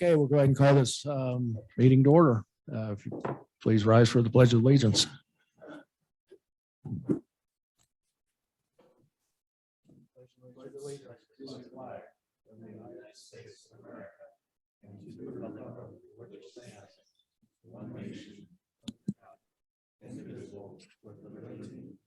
Okay, we'll go ahead and call this meeting to order. If you please rise for the Pledge of Allegiance. One nation, indivisible, with liberty.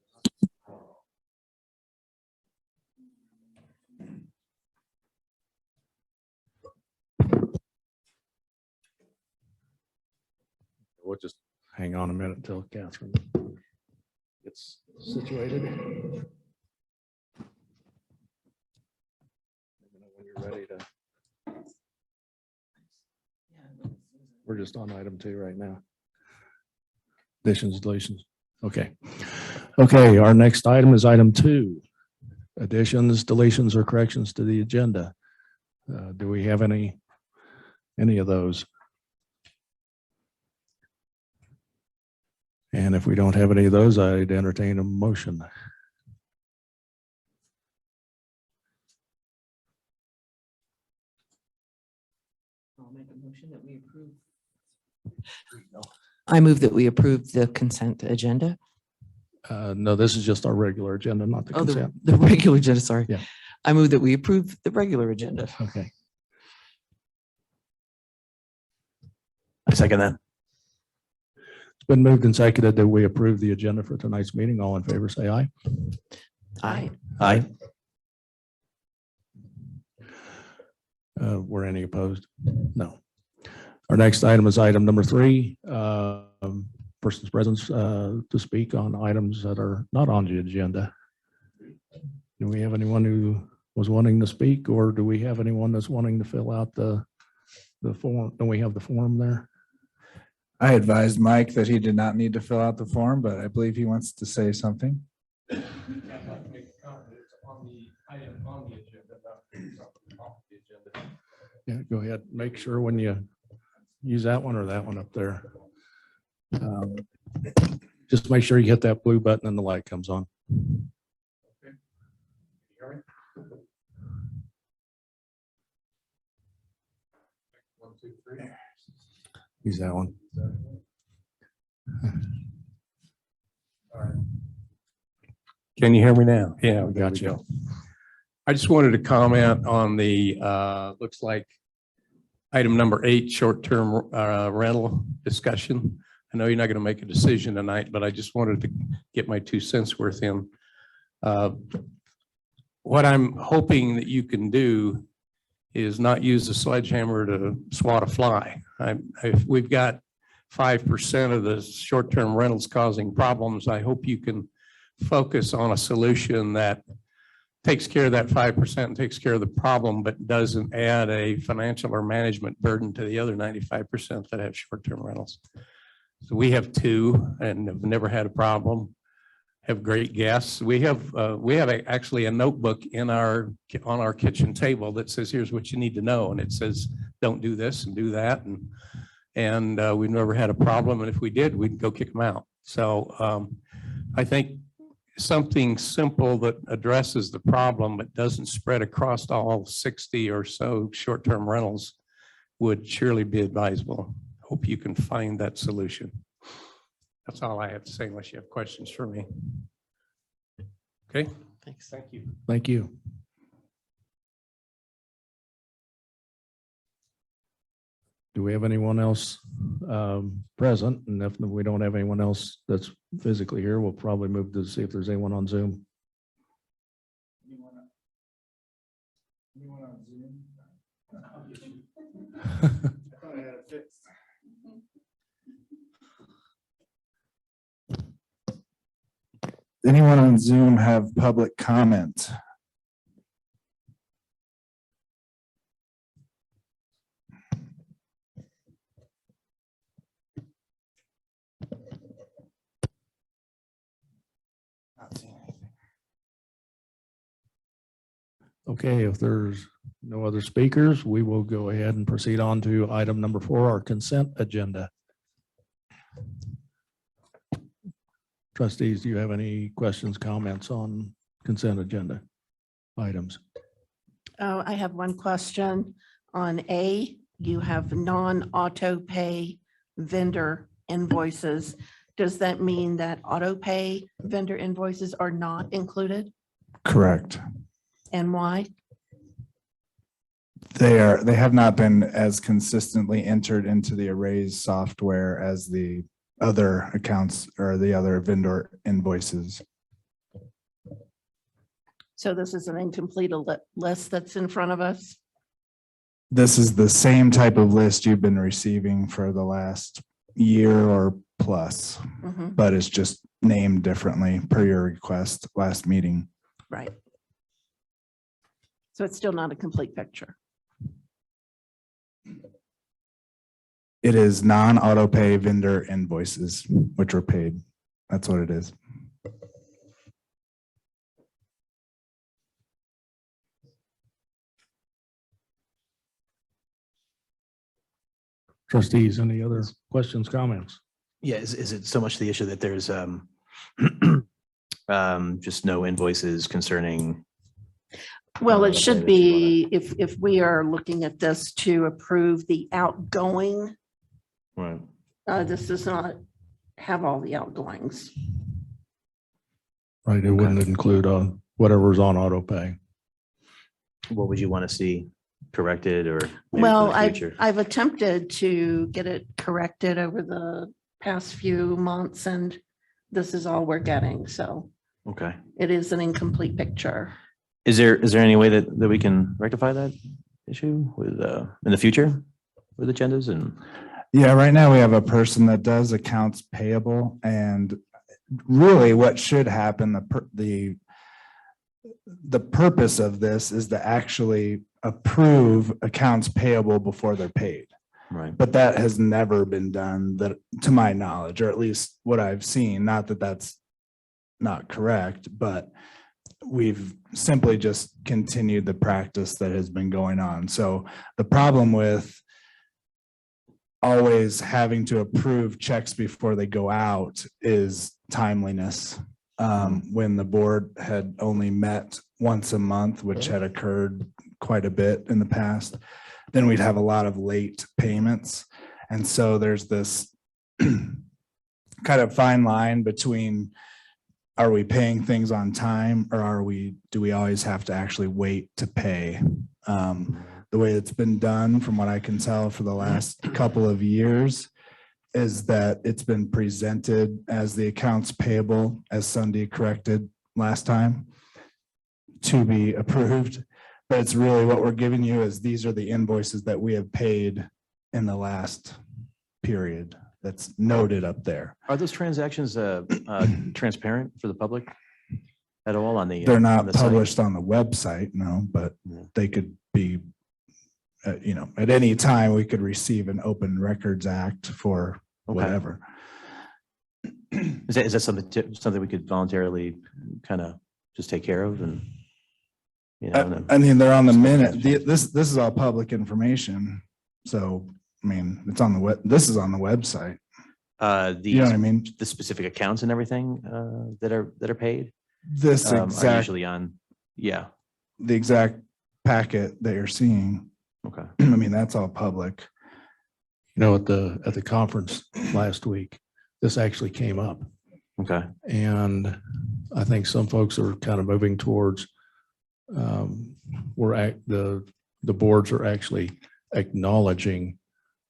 We'll just hang on a minute until Catherine gets situated. When you're ready to. We're just on item 2 right now. Additions, deletions. Okay. Okay, our next item is item 2. Additions, deletions, or corrections to the agenda. Do we have any of those? And if we don't have any of those, I'd entertain a motion. I'll make a motion that we approve. I move that we approve the consent agenda. No, this is just our regular agenda, not the consent. The regular agenda, sorry. Yeah. I move that we approve the regular agenda. Okay. I second that. It's been moved and seconded that we approve the agenda for tonight's meeting. All in favor, say aye. Aye. Aye. Were any opposed? No. Our next item is item number 3. Person's presence to speak on items that are not on the agenda. Do we have anyone who was wanting to speak, or do we have anyone that's wanting to fill out the form? Don't we have the form there? I advised Mike that he did not need to fill out the form, but I believe he wants to say something. Yeah, go ahead. Make sure when you use that one or that one up there. Just make sure you hit that blue button and the light comes on. Okay. One, two, three. Use that one. All right. Can you hear me now? Yeah, We got you. I just wanted to comment on the, looks like item number 8, short-term rental discussion. I know you're not going to make a decision tonight, but I just wanted to get my 2 cents worth in. What I'm hoping that you can do is not use the sledgehammer to swat a fly. If we've got 5% of the short-term rentals causing problems, I hope you can focus on a solution that takes care of that 5% and takes care of the problem, but doesn't add a financial or management burden to the other 95% that have short-term rentals. So we have 2 and have never had a problem. Have great guests. We have actually a notebook on our kitchen table that says, here's what you need to know. And it says, don't do this and do that. And we've never had a problem. And if we did, we'd go kick them out. So I think something simple that addresses the problem, but doesn't spread across all 60 or so short-term rentals would surely be advisable. Hope you can find that solution. That's all I have to say unless you have questions for me. Okay. Thanks. Thank you. Thank you. Do we have anyone else present? And if we don't have anyone else that's physically here, we'll probably move to see if there's anyone on Zoom. Anyone on Zoom? I thought I had it fixed. Anyone on Zoom have public comment? Not seeing anything. Okay, if there's no other speakers, we will go ahead and proceed on to item number 4, our consent agenda. Trustees, do you have any questions, comments on consent agenda items? Oh, I have one question on A, you have non-auto pay vendor invoices. Does that mean that auto pay vendor invoices are not included? Correct. And why? They have not been as consistently entered into the arrays software as the other accounts or the other vendor invoices. So this is an incomplete list that's in front of us. This is the same type of list you've been receiving for the last year or plus, Mhm, but it's just named differently per your request last meeting. right. So it's still not a complete picture. It is non-auto pay vendor invoices, which were paid. That's what it is. Trustees, any other questions, comments? Yeah, is it so much the issue that there's just no invoices concerning? Well, it Okay, should that's what be, if we are looking at this to approve the outgoing, Right. this does not have all the outgoings. Right, it wouldn't include whatever's on auto pay. What would you want to see corrected or? maybe for Well, the future? I've attempted to get it corrected over the past few months, and this is all we're getting. So Okay. it is an incomplete picture. Is there any way that we can rectify that issue with in the future with agendas and? Yeah, right now we have a person that does accounts payable, and really what should happen, the purpose of this is to actually approve accounts payable before they're paid. Right. But that has never been done, that to my knowledge, or at least what I've seen, not that that's not correct, but we've simply just continued the practice that has been going on. So the problem with always having to approve checks before they go out is timeliness. When the board had only met once a month, which had occurred quite a bit in the past, then we'd have a lot of late payments. And so there's this kind of fine line between, are we paying things on time, or do we always have to actually wait to pay? The way it's been done, from what I can tell for the last couple of years, is that it's been presented as the accounts payable, as Sunday corrected last time, to be approved. But it's really what we're giving you is these are the invoices that we have paid in the last period. That's noted up there. Are those transactions transparent for the public at all on the? They're on not the site? published on the website, no, but Yeah. they could be, at any time we could receive an Open Records Act for Okay. whatever. Is that something we could voluntarily kind of just take care of and? I mean, they're on the minute. This is all public information. So, I mean, it's on the web. This is on the website. You know what I mean? The specific accounts and everything that are paid This are exact, usually on. Yeah. the exact packet that you're seeing. Okay. I mean, that's all public. At the conference last week, this actually came up. Okay. And I think some folks are kind of moving towards the boards are actually acknowledging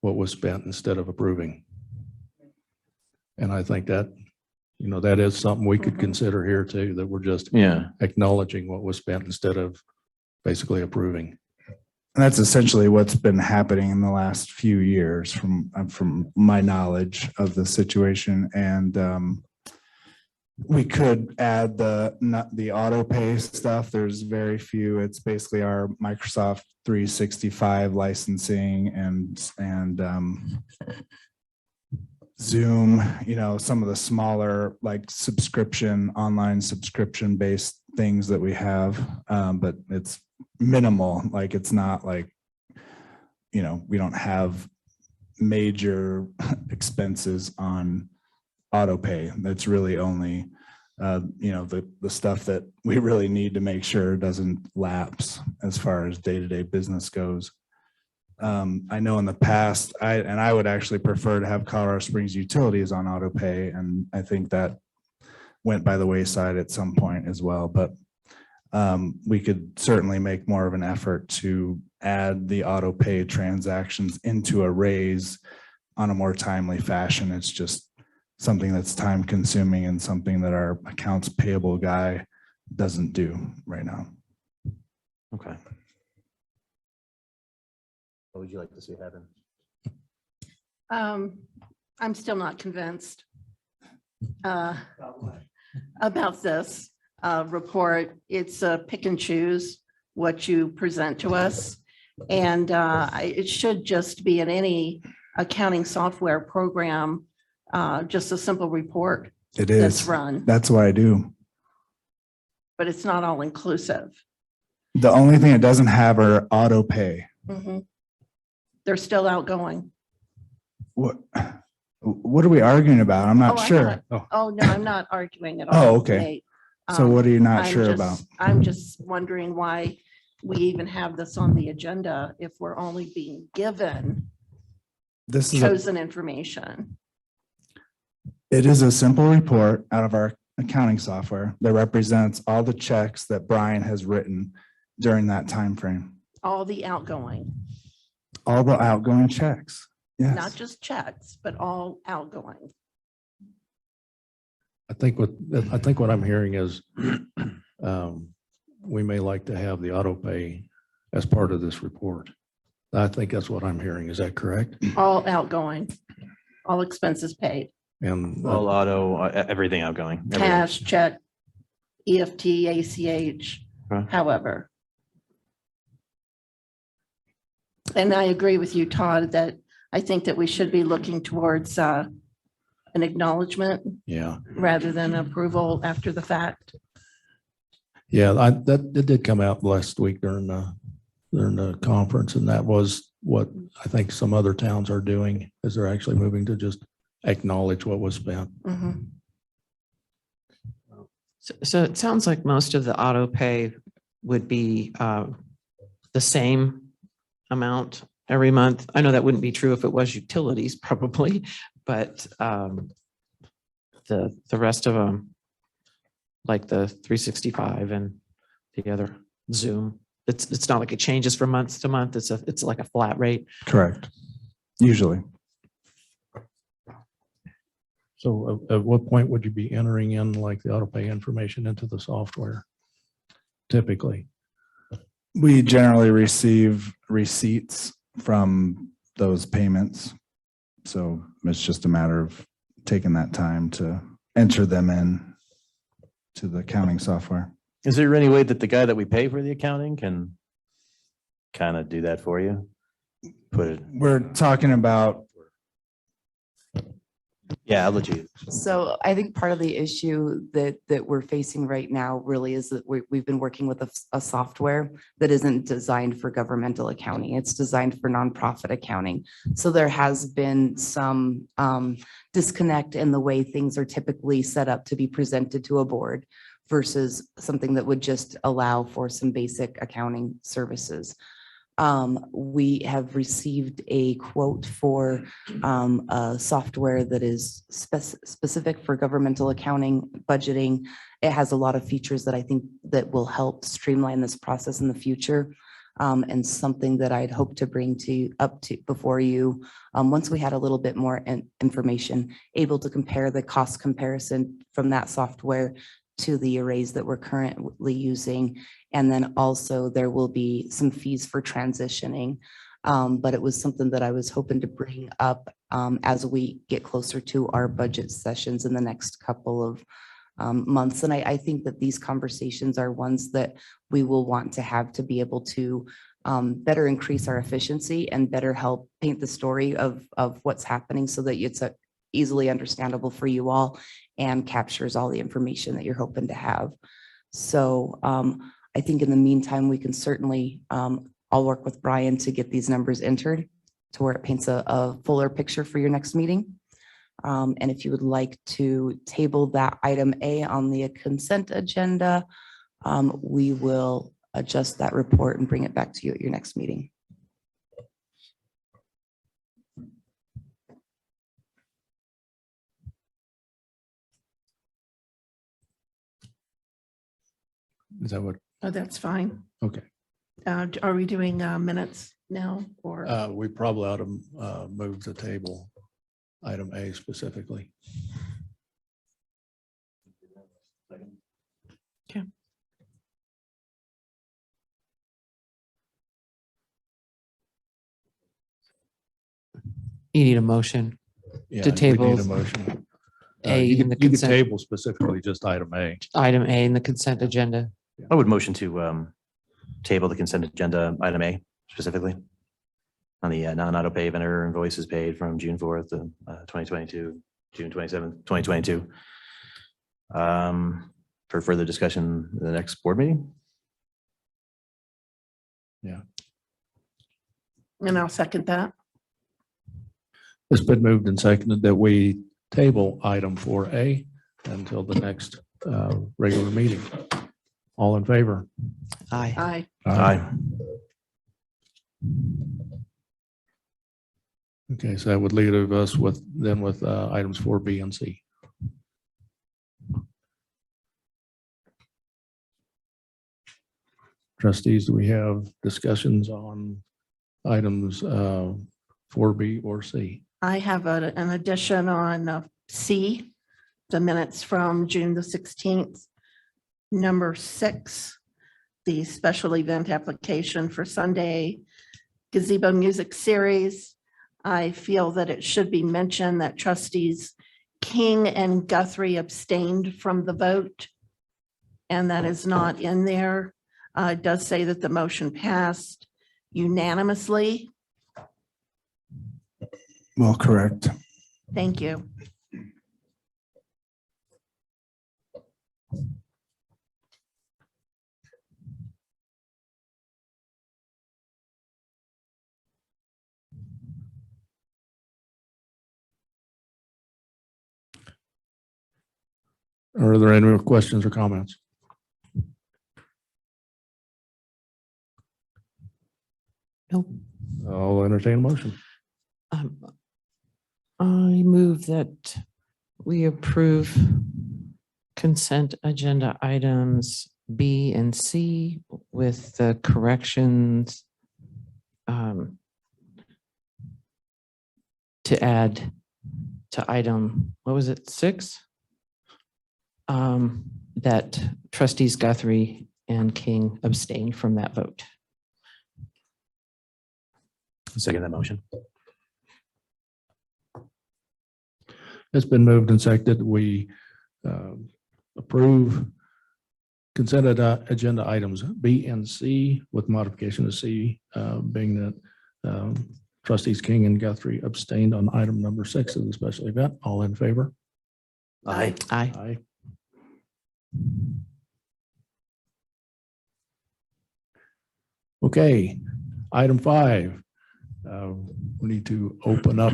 what was spent instead of approving. And I think that, that is something we could consider here too, that we're just Yeah. acknowledging what was spent instead of basically approving. And that's essentially what's been happening in the last few years from my knowledge of the situation. And we could add the auto pay stuff. There's very few. It's basically our Microsoft 365 licensing and Zoom, some of the smaller like online subscription based things that we have. But it's minimal. Like it's not like, we don't have major expenses on auto pay. That's really only, the stuff that we really need to make sure doesn't lapse as far as day-to-day business goes. I know in the past, I would actually prefer to have Colorado Springs Utilities on auto pay, and I think that went by the wayside at some point as well, but we could certainly make more of an effort to add the auto pay transactions into a raise on a more timely fashion. It's just something that's time consuming and something that our accounts payable guy doesn't do right now. Okay. What would you like to see happen? I'm still not convinced about this report. It's pick and choose what you present to us. And it should just be in any accounting software program, just a simple report It that's is. run, That's what I do. but it's not all inclusive. The only thing it doesn't have are auto pay. Mhm. They're still outgoing. What are we arguing about? I'm not Oh, I'm sure. Oh, no, I'm not arguing at all. Oh, okay. Nate. So what are you not I'm sure just- about? I'm just wondering why we even have this on the agenda if we're only being given This is, chosen information. it is a simple report out of our accounting software that represents all the checks that Brian has written during that time frame. All the outgoing, All the outgoing checks. not Yes. just checks, but all outgoing. I think what I'm hearing is we may like to have the auto pay as part of this report. I think that's what I'm hearing. Is that correct? All outgoing, all expenses paid, And All auto, everything outgoing. everything. cash, check, EFT, ACH, Okay. however. And I agree with you, Todd, that I think that we should be looking towards an acknowledgement yeah, rather than approval after the fact. yeah, that it did come out last week during the conference, and that was what I think some other towns are doing, is they're actually moving to just acknowledge what was spent. Mhm. So it sounds like most of the auto pay would be the same amount every month. I know that wouldn't be true if it was utilities probably, but the rest of them, like the 365 and the other Zoom, it's not like it changes from month to month. It's like a flat rate. Correct. Usually. So at what point would you be entering in like the auto pay information into the software? Typically, We generally receive receipts from those payments. So it's just a matter of taking that time to enter them in to the accounting software. Is there any way that the guy that we pay for the accounting can kind of do that for you? Put it, We're talking about, yeah, I'll let you. So I think part of the issue that we're facing right now really is that we've been working with a software that isn't designed for governmental accounting. It's designed for nonprofit accounting. So there has been some disconnect in the way things are typically set up to be presented to a board versus something that would just allow for some basic accounting services. We have received a quote for a software that is specific for governmental accounting, budgeting. It has a lot of features that I think that will help streamline this process in the future. And something that I'd hope to bring up to before you, once we had a little bit more information, able to compare the cost comparison from that software to the arrays that we're currently using. And then also there will be some fees for transitioning. But it was something that I was hoping to bring up as we get closer to our budget sessions in the next couple of months. And I think that these conversations are ones that we will want to have to be able to better increase our efficiency and better help paint the story of what's happening so that it's easily understandable for you all and captures all the information that you're hoping to have. So I think in the meantime, we can certainly, I'll work with Brian to get these numbers entered to where it paints a fuller picture for your next meeting. And if you would like to table that item A on the consent agenda, we will adjust that report and bring it back to you at your next meeting. Is that what, Oh, that's fine. okay. Are we doing minutes now or? We probably ought to move the table, item A specifically. You need a motion. Yeah, To we need table a motion. A You in the can consent, table specifically just item A. item A in the consent agenda. I would motion to table the consent agenda, item A specifically. On the non-auto pay vendor invoices paid from June 4th to 2022, June 27th, 2022. For further discussion in the next board meeting. And I'll second that. It's been moved and seconded that we table item 4A until the next regular meeting. All in favor? Aye. Aye. Aye. Okay, so that would leave us with items 4B and C. Trustees, do we have discussions on items 4B or C? I have an addition on C, the minutes from June the 16th. Number 6, the special event application for Sunday gazebo music series. I feel that it should be mentioned that trustees King and Guthrie abstained from the vote. And that is not in there. It does say that the motion passed unanimously. Well, correct. Thank you. Are there any more questions or comments? Nope. I'll entertain a motion. I move that we approve consent agenda items B and C with the corrections to add to item, what was it, 6? That trustees Guthrie and King abstained from that vote. Second that motion. It's been moved and seconded. We approve consent agenda items B and C with modification of C being that trustees King and Guthrie abstained on item number 6 of the special event. All in favor? Aye. Aye. Aye. Okay, item 5. We need to open up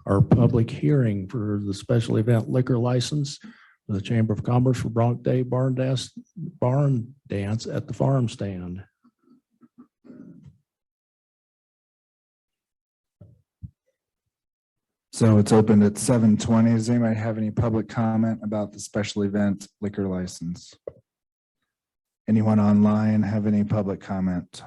our public hearing for the special event liquor license for the Chamber of Commerce for Bronc Day Barn Dance at the Farm Stand. So it's opened at 7:20. Does anybody have any public comment about the special event liquor license? Anyone online have any public comment?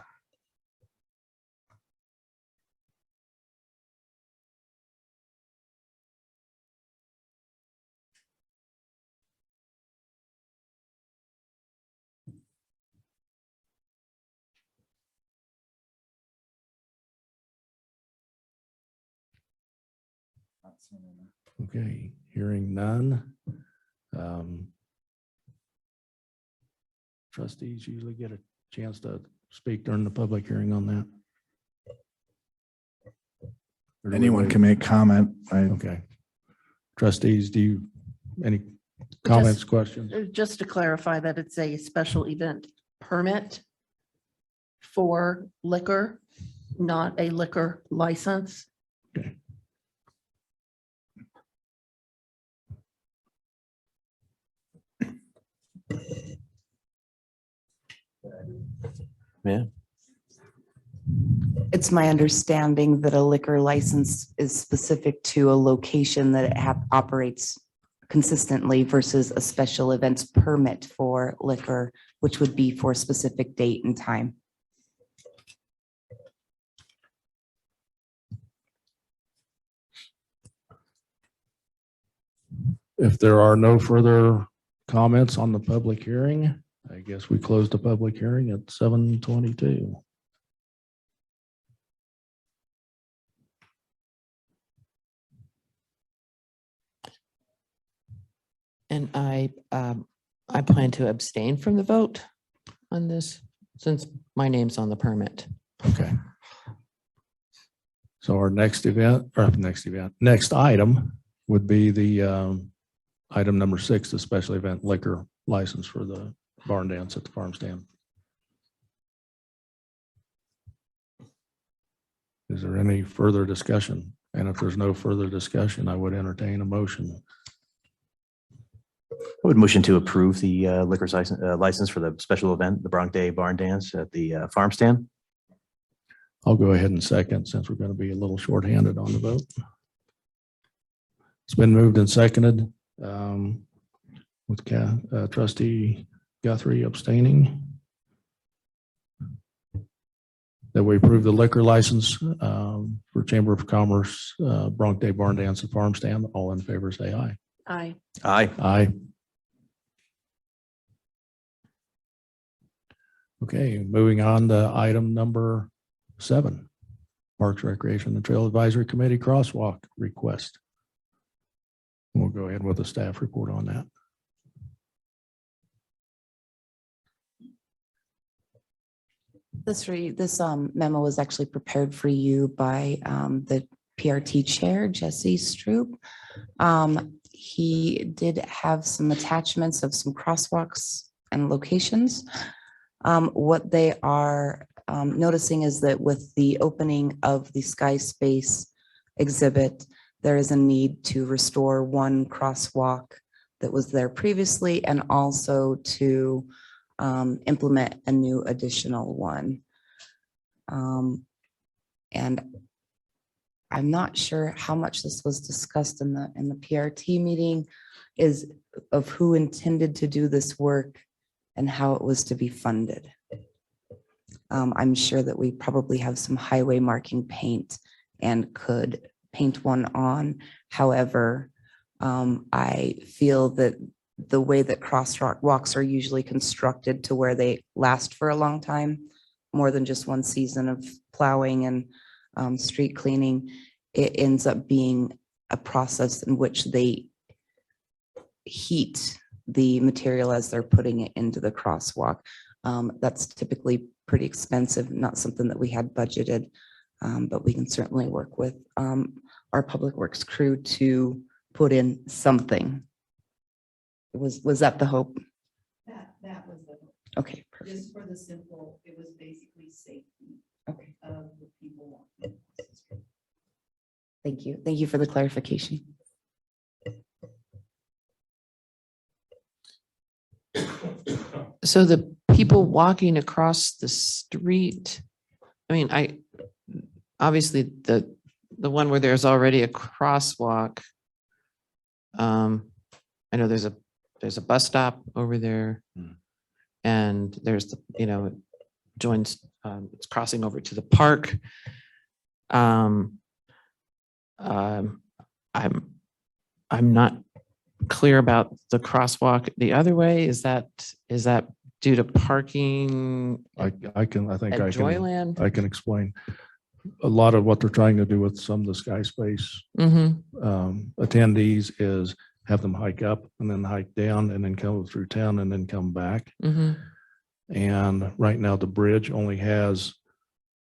Okay, hearing none. Trustees usually get a chance to speak during the public hearing on that. Or do we Anyone wait? can make comment. Okay. Trustees, do you, any comments, questions? Just to clarify that it's a special event permit for liquor, not a liquor license. Okay. Yeah. It's my understanding that a liquor license is specific to a location that it operates consistently versus a special events permit for liquor, which would be for a specific date and time. If there are no further comments on the public hearing, I guess we close the public hearing at 7:22. And I plan to abstain from the vote on this since my name's on the permit. Okay. So our next item would be the item number 6, the special event liquor license for the barn dance at the farm stand. Is there any further discussion? And if there's no further discussion, I would entertain a motion. I would motion to approve the liquor license for the special event, the Bronc Day Barn Dance at the farm stand. I'll go ahead and second since we're going to be a little shorthanded on the vote. It's been moved and seconded with trustee Guthrie abstaining, that we approve the liquor license for Chamber of Commerce Bronc Day Barn Dance at Farm Stand. All in favor say aye. Aye. Aye. Aye. Okay, moving on to item number 7, Parks, Recreation, and Trail Advisory Committee crosswalk request. We'll go ahead with a staff report on that. This memo was actually prepared for you by the PRT chair, Jesse Stroop. He did have some attachments of some crosswalks and locations. What they are noticing is that with the opening of the Sky Space exhibit, there is a need to restore one crosswalk that was there previously and also to implement a new additional one. And I'm not sure how much this was discussed in the PRT meeting is of who intended to do this work and how it was to be funded. I'm sure that we probably have some highway marking paint and could paint one on. However, I feel that the way that crosswalks are usually constructed to where they last for a long time, more than just one season of plowing and street cleaning, it ends up being a process in which they heat the material as they're putting it into the crosswalk. That's typically pretty expensive, not something that we had budgeted, but we can certainly work with our public works crew to put in something. Was that the hope? That was the, Okay, perfect. just for the simple, it was basically safety Okay, of the people walking. thank you. Thank you for the clarification. So the people walking across the street, I mean, obviously the one where there's already a crosswalk. I know there's a bus stop over there. And there's the, it joins, it's crossing over to the park. I'm not clear about the crosswalk the other way. Is that due to parking I think at I can Joyland? I can explain a lot of what they're trying to do with some of the Sky Space attendees is have them hike up and then hike down and then come through town and then come back. And right now the bridge only has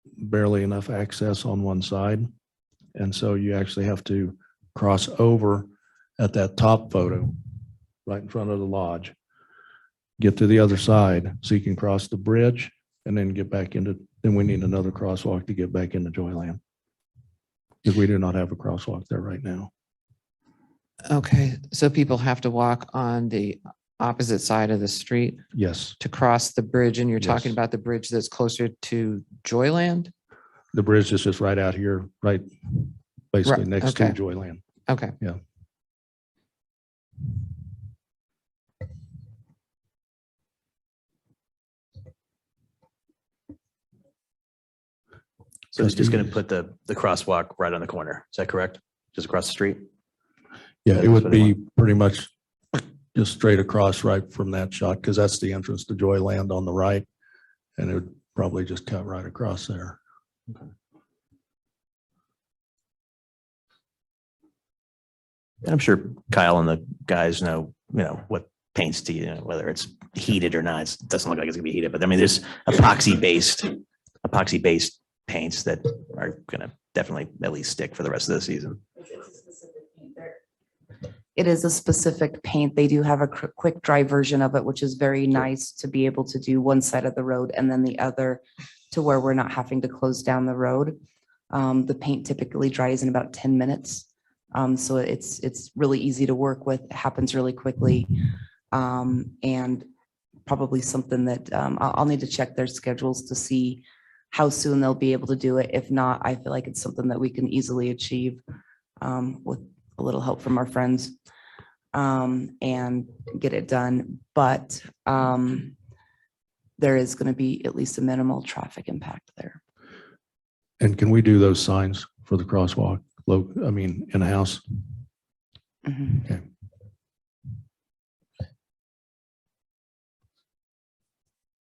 barely enough access on one side. And so you actually have to cross over at that top photo right in front of the lodge, get to the other side so you can cross the bridge and then get back into, then we need another crosswalk to get back into Joyland. Because we do not have a crosswalk there right now. Okay, so people have to walk on the opposite side of the street Yes, to cross the bridge, and you're talking Yes. about the bridge that's closer to Joyland? the bridge is just right out here, right, basically Right, next okay. to Joyland. Okay. Yeah. So they're just going to Trustees? put the crosswalk right on the corner. Is that correct? Just across the street? Yeah, That it is would what I be pretty much just straight across right from that shot, because that's the entrance to Joyland on the right. And it would probably just cut right across there. And I'm sure Kyle and the guys know, what paints to, whether it's heated or not. It doesn't look like it's gonna be heated, but I mean, there's epoxy based paints that are gonna definitely at least stick for the rest of the season. It is a specific paint. They do have a quick dry version of it, which is very nice to be able to do one side of the road and then the other to where we're not having to close down the road. The paint typically dries in about 10 minutes. So it's really easy to work with. It happens really quickly. And probably something that I'll need to check their schedules to see how soon they'll be able to do it. If not, I feel like it's something that we can easily achieve with a little help from our friends and get it done. But there is going to be at least a minimal traffic impact there. And can we do those signs for the crosswalk? In-house? Mhm. Okay.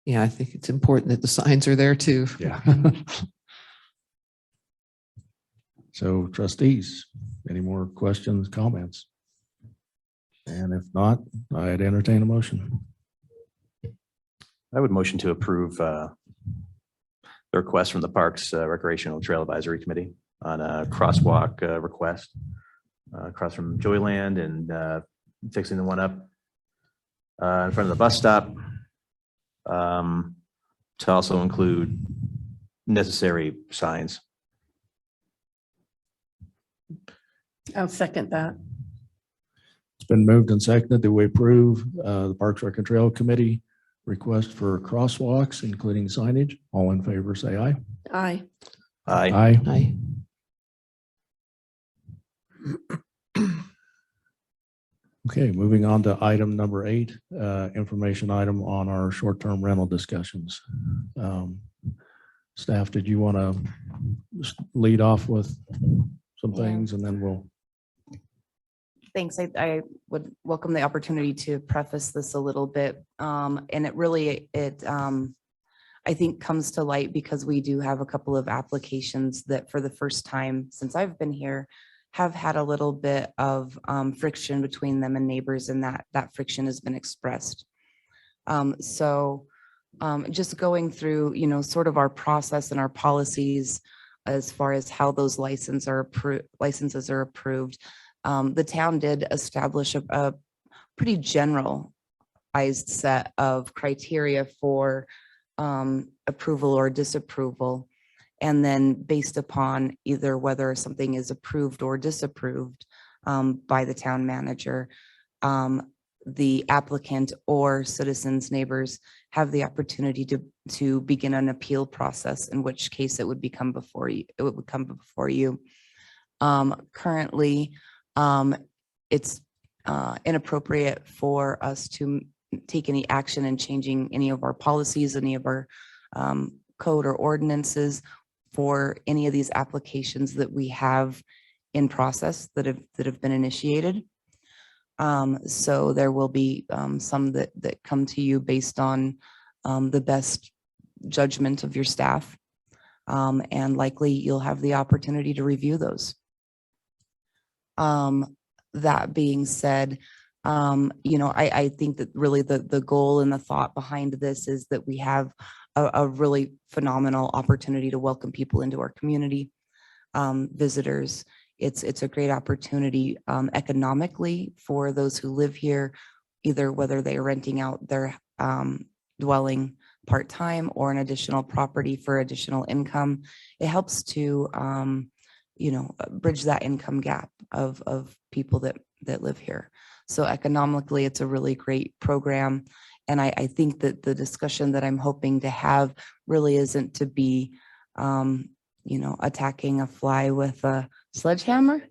Yeah, I think it's important that the signs are there too. Yeah. So trustees, any more questions, comments? And if not, I'd entertain a motion. I would motion to approve the request from the Parks Recreational Trail Advisory Committee on a crosswalk request across from Joyland and fixing the one up in front of the bus stop to also include necessary signs. I'll second that. It's been moved and seconded that we approve the Parks Rec and Trail Committee request for crosswalks, including signage. All in favor, say aye. Aye. Aye. Aye. Okay, moving on to item number 8, information item on our short-term rental discussions. Staff, did you want to lead off with some things and then we'll. Thanks. I would welcome the opportunity to preface this a little bit. And it really, I think comes to light because we do have a couple of applications that for the first time since I've been here have had a little bit of friction between them and neighbors, and that friction has been expressed. So just going through, sort of our process and our policies as far as how those licenses are approved. The town did establish a pretty generalized set of criteria for approval or disapproval. And then based upon either whether something is approved or disapproved by the town manager, the applicant or citizens, neighbors have the opportunity to begin an appeal process, in which case it would come before you. Currently, it's inappropriate for us to take any action in changing any of our policies, any of our code or ordinances for any of these applications that we have in process that have been initiated. So there will be some that come to you based on the best judgment of your staff. And likely you'll have the opportunity to review those. That being said, I think that really the goal and the thought behind this is that we have a really phenomenal opportunity to welcome people into our community, visitors. It's a great opportunity economically for those who live here, either whether they are renting out their dwelling part-time or an additional property for additional income. It helps to bridge that income gap of people that live here. So economically, it's a really great program. And I think that the discussion that I'm hoping to have really isn't to be, attacking a fly with a sledgehammer.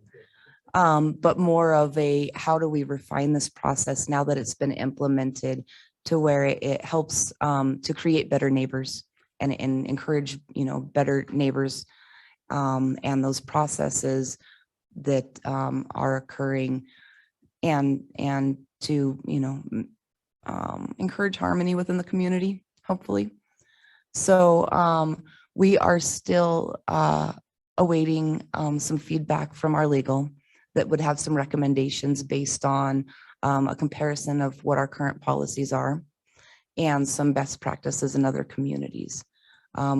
But more of a, how do we refine this process now that it's been implemented to where it helps to create better neighbors and encourage, better neighbors and those processes that are occurring and to, encourage harmony within the community, hopefully. So we are still awaiting some feedback from our legal that would have some recommendations based on a comparison of what our current policies are and some best practices in other communities.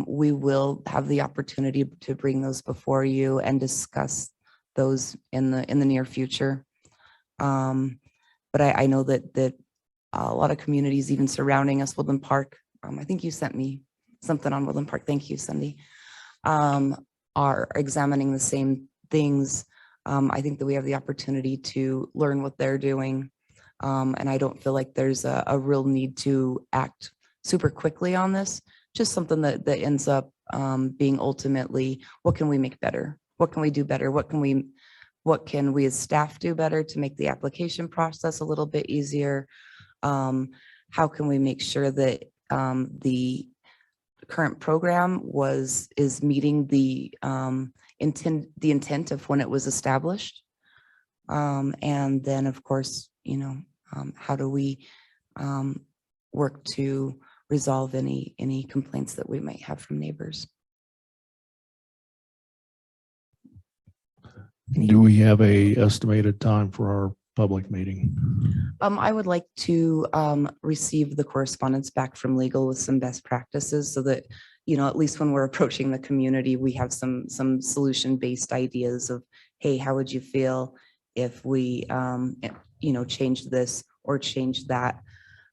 We will have the opportunity to bring those before you and discuss those in the near future. But I know that a lot of communities, even surrounding us, Woodland Park, I think you sent me something on Woodland Park. Thank you, Cindy. Are examining the same things. I think that we have the opportunity to learn what they're doing. And I don't feel like there's a real need to act super quickly on this. Just something that ends up being ultimately, what can we make better? What can we do better? What can we as staff do better to make the application process a little bit easier? How can we make sure that the current program is meeting the intent of when it was established? And then, of course, how do we work to resolve any complaints that we might have from neighbors? Do we have a estimated time for our public meeting? I would like to receive the correspondence back from legal with some best practices so that, at least when we're approaching the community, we have some solution-based ideas of, hey, how would you feel if we, change this or change that,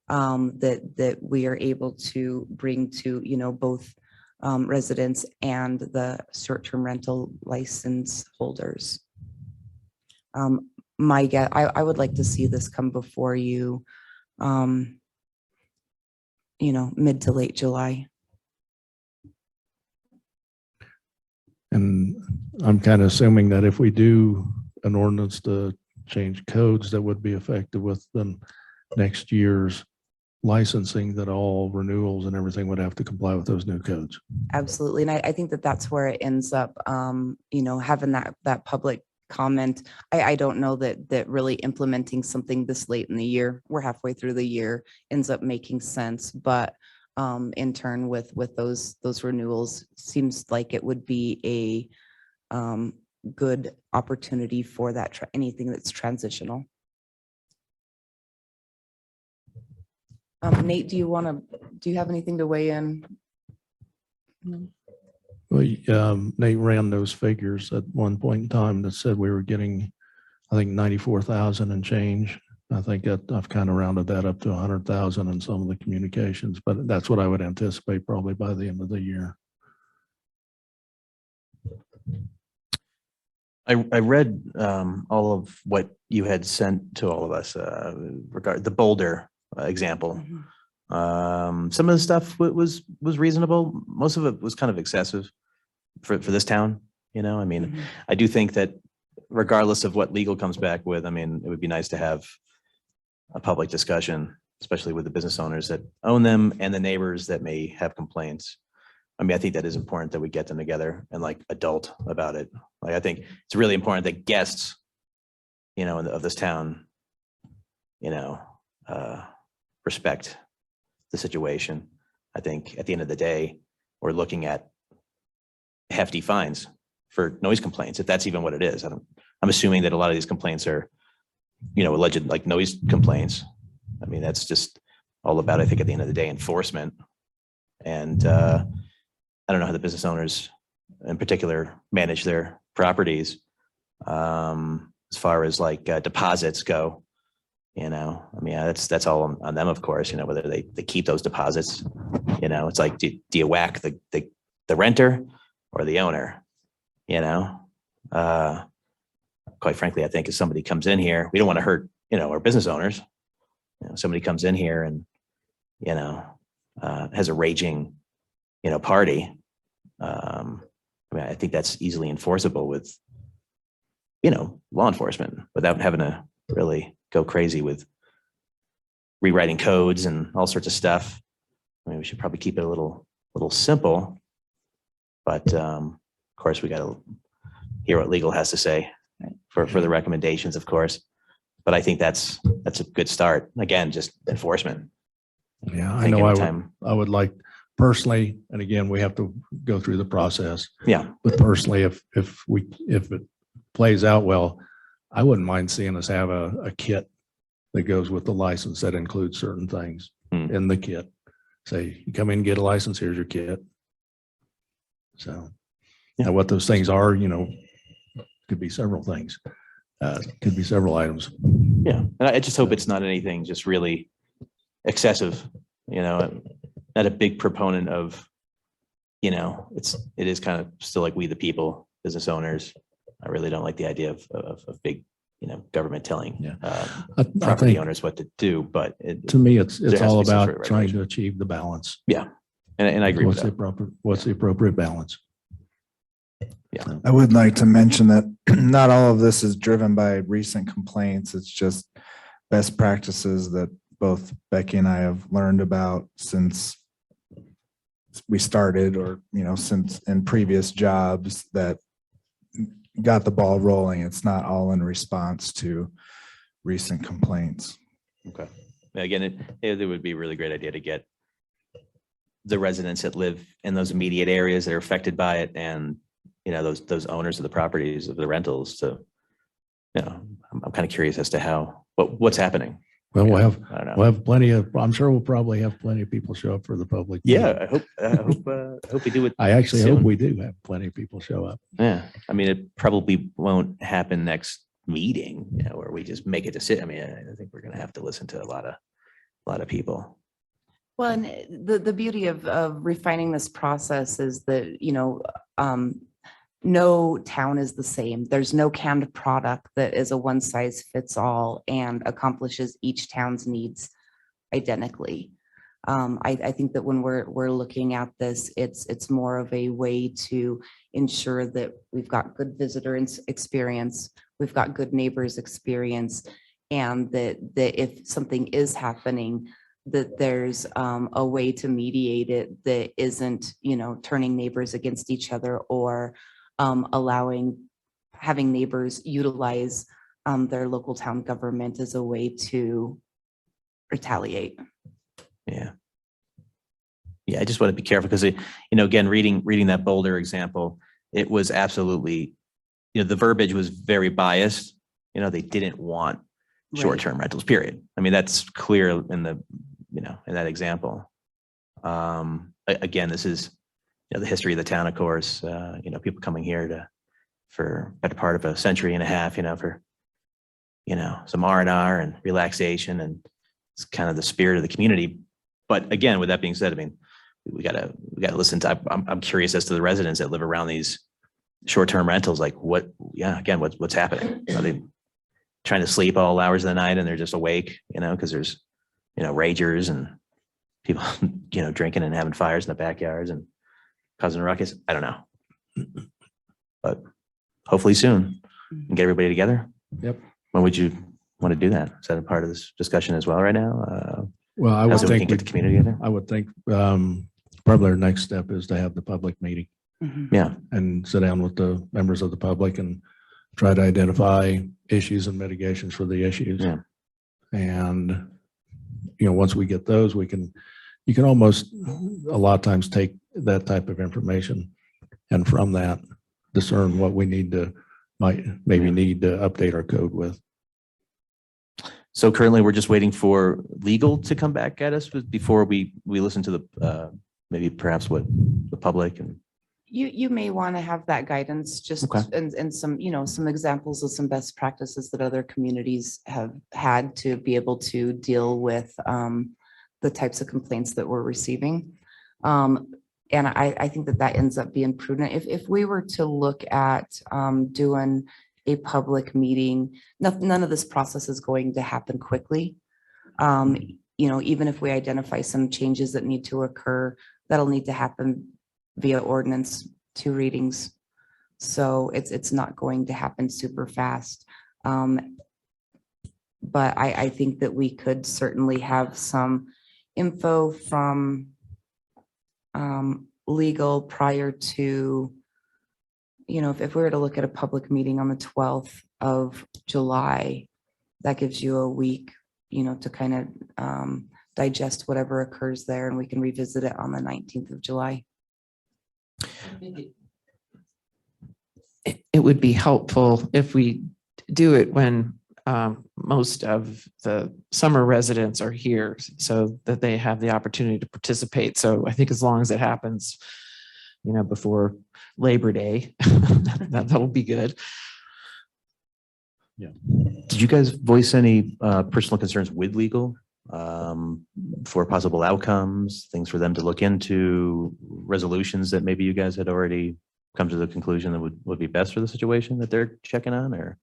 that we are able to bring to, both residents and the short-term rental license holders. My guess, I would like to see this come before you, mid to late July. And I'm kind of assuming that if we do an ordinance to change codes that would be effective with the next year's licensing, that all renewals and everything would have to comply with those new codes. Absolutely. And I think that that's where it ends up, having that public comment. I don't know that really implementing something this late in the year, we're halfway through the year, ends up making sense. But in turn with those renewals, seems like it would be a good opportunity for that, anything that's transitional. Nate, do you have anything to weigh in? No. Well, Nate ran those figures at one point in time that said we were getting, I think, 94,000 and change. I think that I've kind of rounded that up to 100,000 in some of the communications, but that's what I would anticipate probably by the end of the year. I read all of what you had sent to all of us regarding the Boulder example. Mhm. Some of the stuff was reasonable. Most of it was kind of excessive for this town. Mhm. I do think that regardless of what legal comes back with, it would be nice to have a public discussion, especially with the business owners that own them and the neighbors that may have complaints. I think that is important that we get them together and adult about it. I think it's really important that guests, of this town, respect the situation. I think at the end of the day, we're looking at hefty fines for noise complaints, if that's even what it is. I'm assuming that a lot of these complaints are, alleged noise complaints. That's just all about, I think at the end of the day, enforcement. And I don't know how the business owners in particular manage their properties as far as deposits go. That's all on them, of course, whether they keep those deposits. It's like, do you whack the renter or the owner? Quite frankly, I think if somebody comes in here, we don't want to hurt, our business owners. Somebody comes in here and, has a raging, party. I think that's easily enforceable with law enforcement without having to really go crazy with rewriting codes and all sorts of stuff. I mean, we should probably keep it a little simple, but of course we got to hear what legal has to say for the recommendations, of course. But I think that's a good start. Again, just enforcement. Yeah, I think know every time- I would like personally, and again, we have to go through the process, Yeah, but personally, if it plays out well, I wouldn't mind seeing us have a kit that goes with the license that includes certain things in the kit. Say, you come in and get a license, here's your kit. So, Yeah. now what those things are, could be several things. Could be several items. yeah. And I just hope it's not anything just really excessive. I'm not a big proponent of, it is kind of still like we the people, business owners. I really don't like the idea of big, government telling Yeah. I property think owners what to do, but to me, it's there has to all be some about sort of trying regulation. to achieve the balance. Yeah. And I agree with that. What's the appropriate balance? I would like to mention that not all of this is driven by recent complaints. It's just best practices that both Becky and I have learned about since we started, or, since in previous jobs that got the ball rolling. It's not all in response to recent complaints. Okay. Again, it would be a really great idea to get the residents that live in those immediate areas that are affected by it, and those owners of the properties, of the rentals, to I'm kind of curious as to what's happening. Well, I don't know. we'll have plenty of, I'm sure we'll probably have plenty of people show up for the public. Yeah, meeting. I hope we do it. I actually hope soon. we do have plenty of people show up. Yeah, I mean, it probably won't happen next meeting, where we just make a decision. I mean, I think we're going to have to listen to a lot of people. Well, and the beauty of refining this process is that, no town is the same. There's no canned product that is a one size fits all and accomplishes each town's needs identically. I think that when we're looking at this, it's more of a way to ensure that we've got good visitor experience, we've got good neighbors experience, and that if something is happening, that there's a way to mediate it that isn't, turning neighbors against each other, or having neighbors utilize their local town government as a way to retaliate. Yeah. Yeah, I just want to be careful because, again, reading that Boulder example, it was absolutely, the verbiage was very biased. They didn't want short-term rentals, period. I mean, that's clear in in that example. Again, this is the history of the town, of course. People coming here for better part of a century and a half, for some R&R and relaxation, and it's kind of the spirit of the community. But again, with that being said, I mean, we gotta listen to. I'm curious as to the residents that live around these short-term rentals. Like, what's happening? Are they trying to sleep all hours of the night and they're just awake? Because there's ragers and people drinking and having fires in the backyards and causing a ruckus. I don't know, but hopefully soon and get everybody together. Yep. When would you want to do that? Is that a part of this discussion as well right now? Well, I would So we can think, get the community together. I would think probably our next step is to have the public meeting Yeah. and sit down with the members of the public and try to identify issues and mitigations for the issues. Yeah. And, once we get those, you can almost a lot of times take that type of information and from that discern what we might need to update our code with. So currently we're just waiting for legal to come back at us before we listen to the, maybe perhaps what the public and. You may want to have that guidance just Okay. and some, some examples of some best practices that other communities have had to be able to deal with the types of complaints that we're receiving. And I think that ends up being prudent. If we were to look at doing a public meeting, none of this process is going to happen quickly. Even if we identify some changes that need to occur, that'll need to happen via ordinance, 2 readings. So it's not going to happen super fast. But I think that we could certainly have some info from legal prior to, if we were to look at a public meeting on the 12th of July, that gives you a week, to kind of digest whatever occurs there, and we can revisit it on the 19th of July. It would be helpful if we do it when most of the summer residents are here so that they have the opportunity to participate. So I think as long as it happens, before Labor Day, that'll be good. Did you guys voice any personal concerns with legal for possible outcomes, things for them to look into, resolutions that maybe you guys had already come to the conclusion that would be best for the situation that they're checking on? Or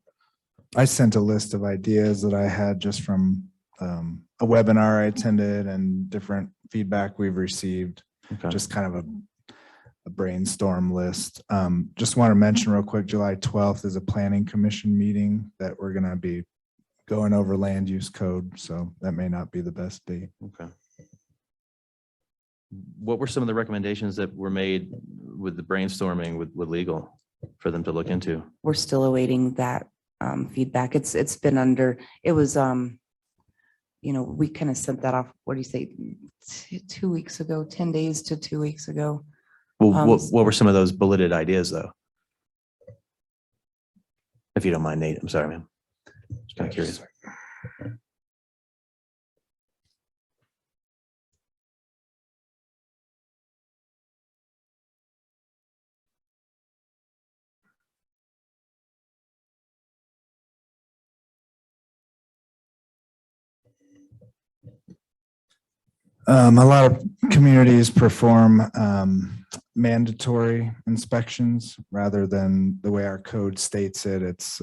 I sent a list of ideas that I had just from a webinar I attended and different feedback we've received, okay. just kind of a brainstorm list. Just want to mention real quick, July 12th is a planning commission meeting that we're going to be going over land use code. So that may not be the best date. Okay. What were some of the recommendations that were made with the brainstorming with legal for them to look into? We're still awaiting that feedback. It's been under, it was, we kind of sent that off, what do you say, 2 weeks ago, 10 days to 2 weeks ago. Well, what were some of those bulleted ideas though? If you don't mind, Nate, I'm sorry, man. Just kind of curious. A lot of communities perform mandatory inspections rather than the way our code states it. It's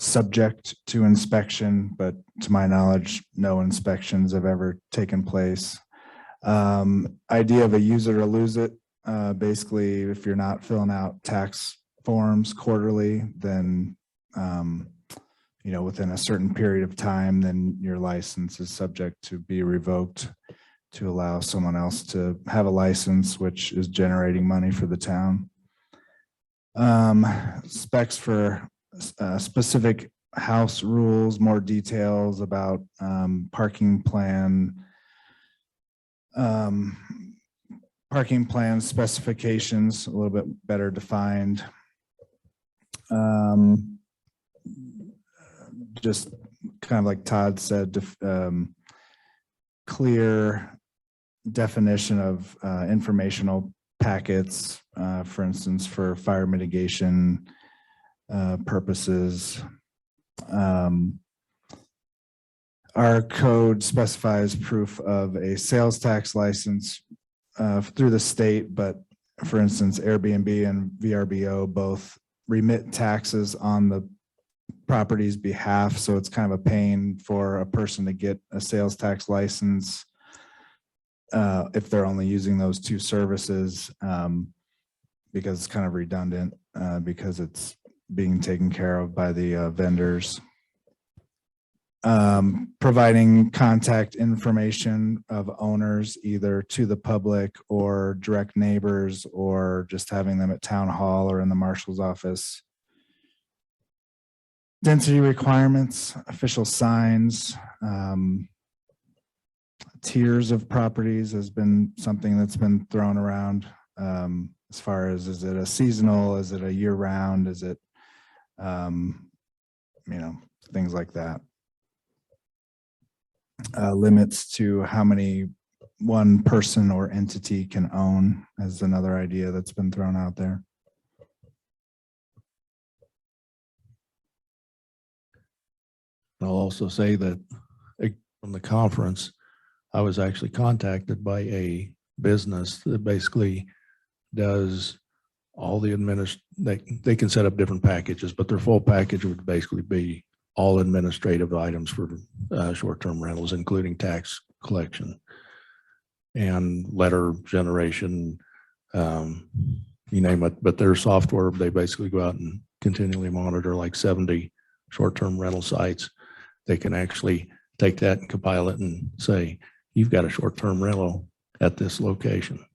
subject to inspection, but to my knowledge, no inspections have ever taken place. Idea of a use it or lose it. Basically, if you're not filling out tax forms quarterly, then within a certain period of time, then your license is subject to be revoked to allow someone else to have a license, which is generating money for the town. Specs for specific house rules, more details about parking plan specifications, a little bit better defined. Just kind of like Todd said, clear definition of informational packets, for instance, for fire mitigation purposes. Our code specifies proof of a sales tax license through the state, but for instance, Airbnb and VRBO both remit taxes on the property's behalf. So it's kind of a pain for a person to get a sales tax license if they're only using those two services, because it's kind of redundant because it's being taken care of by the vendors. Providing contact information of owners either to the public or direct neighbors, or just having them at town hall or in the marshal's office. Density requirements, official signs, tiers of properties has been something that's been thrown around as far as, is it a seasonal, is it a year round, is it, things like that. Limits to how many one person or entity can own is another idea that's been thrown out there. I'll also say that from the conference, I was actually contacted by a business that basically does all the they can set up different packages, but their full package would basically be all administrative items for short-term rentals, including tax collection and letter generation, you name it, but their software, they basically go out and continually monitor like 70 short-term rental sites. They can actually take that and compile it and say, you've got a short-term rental at this location.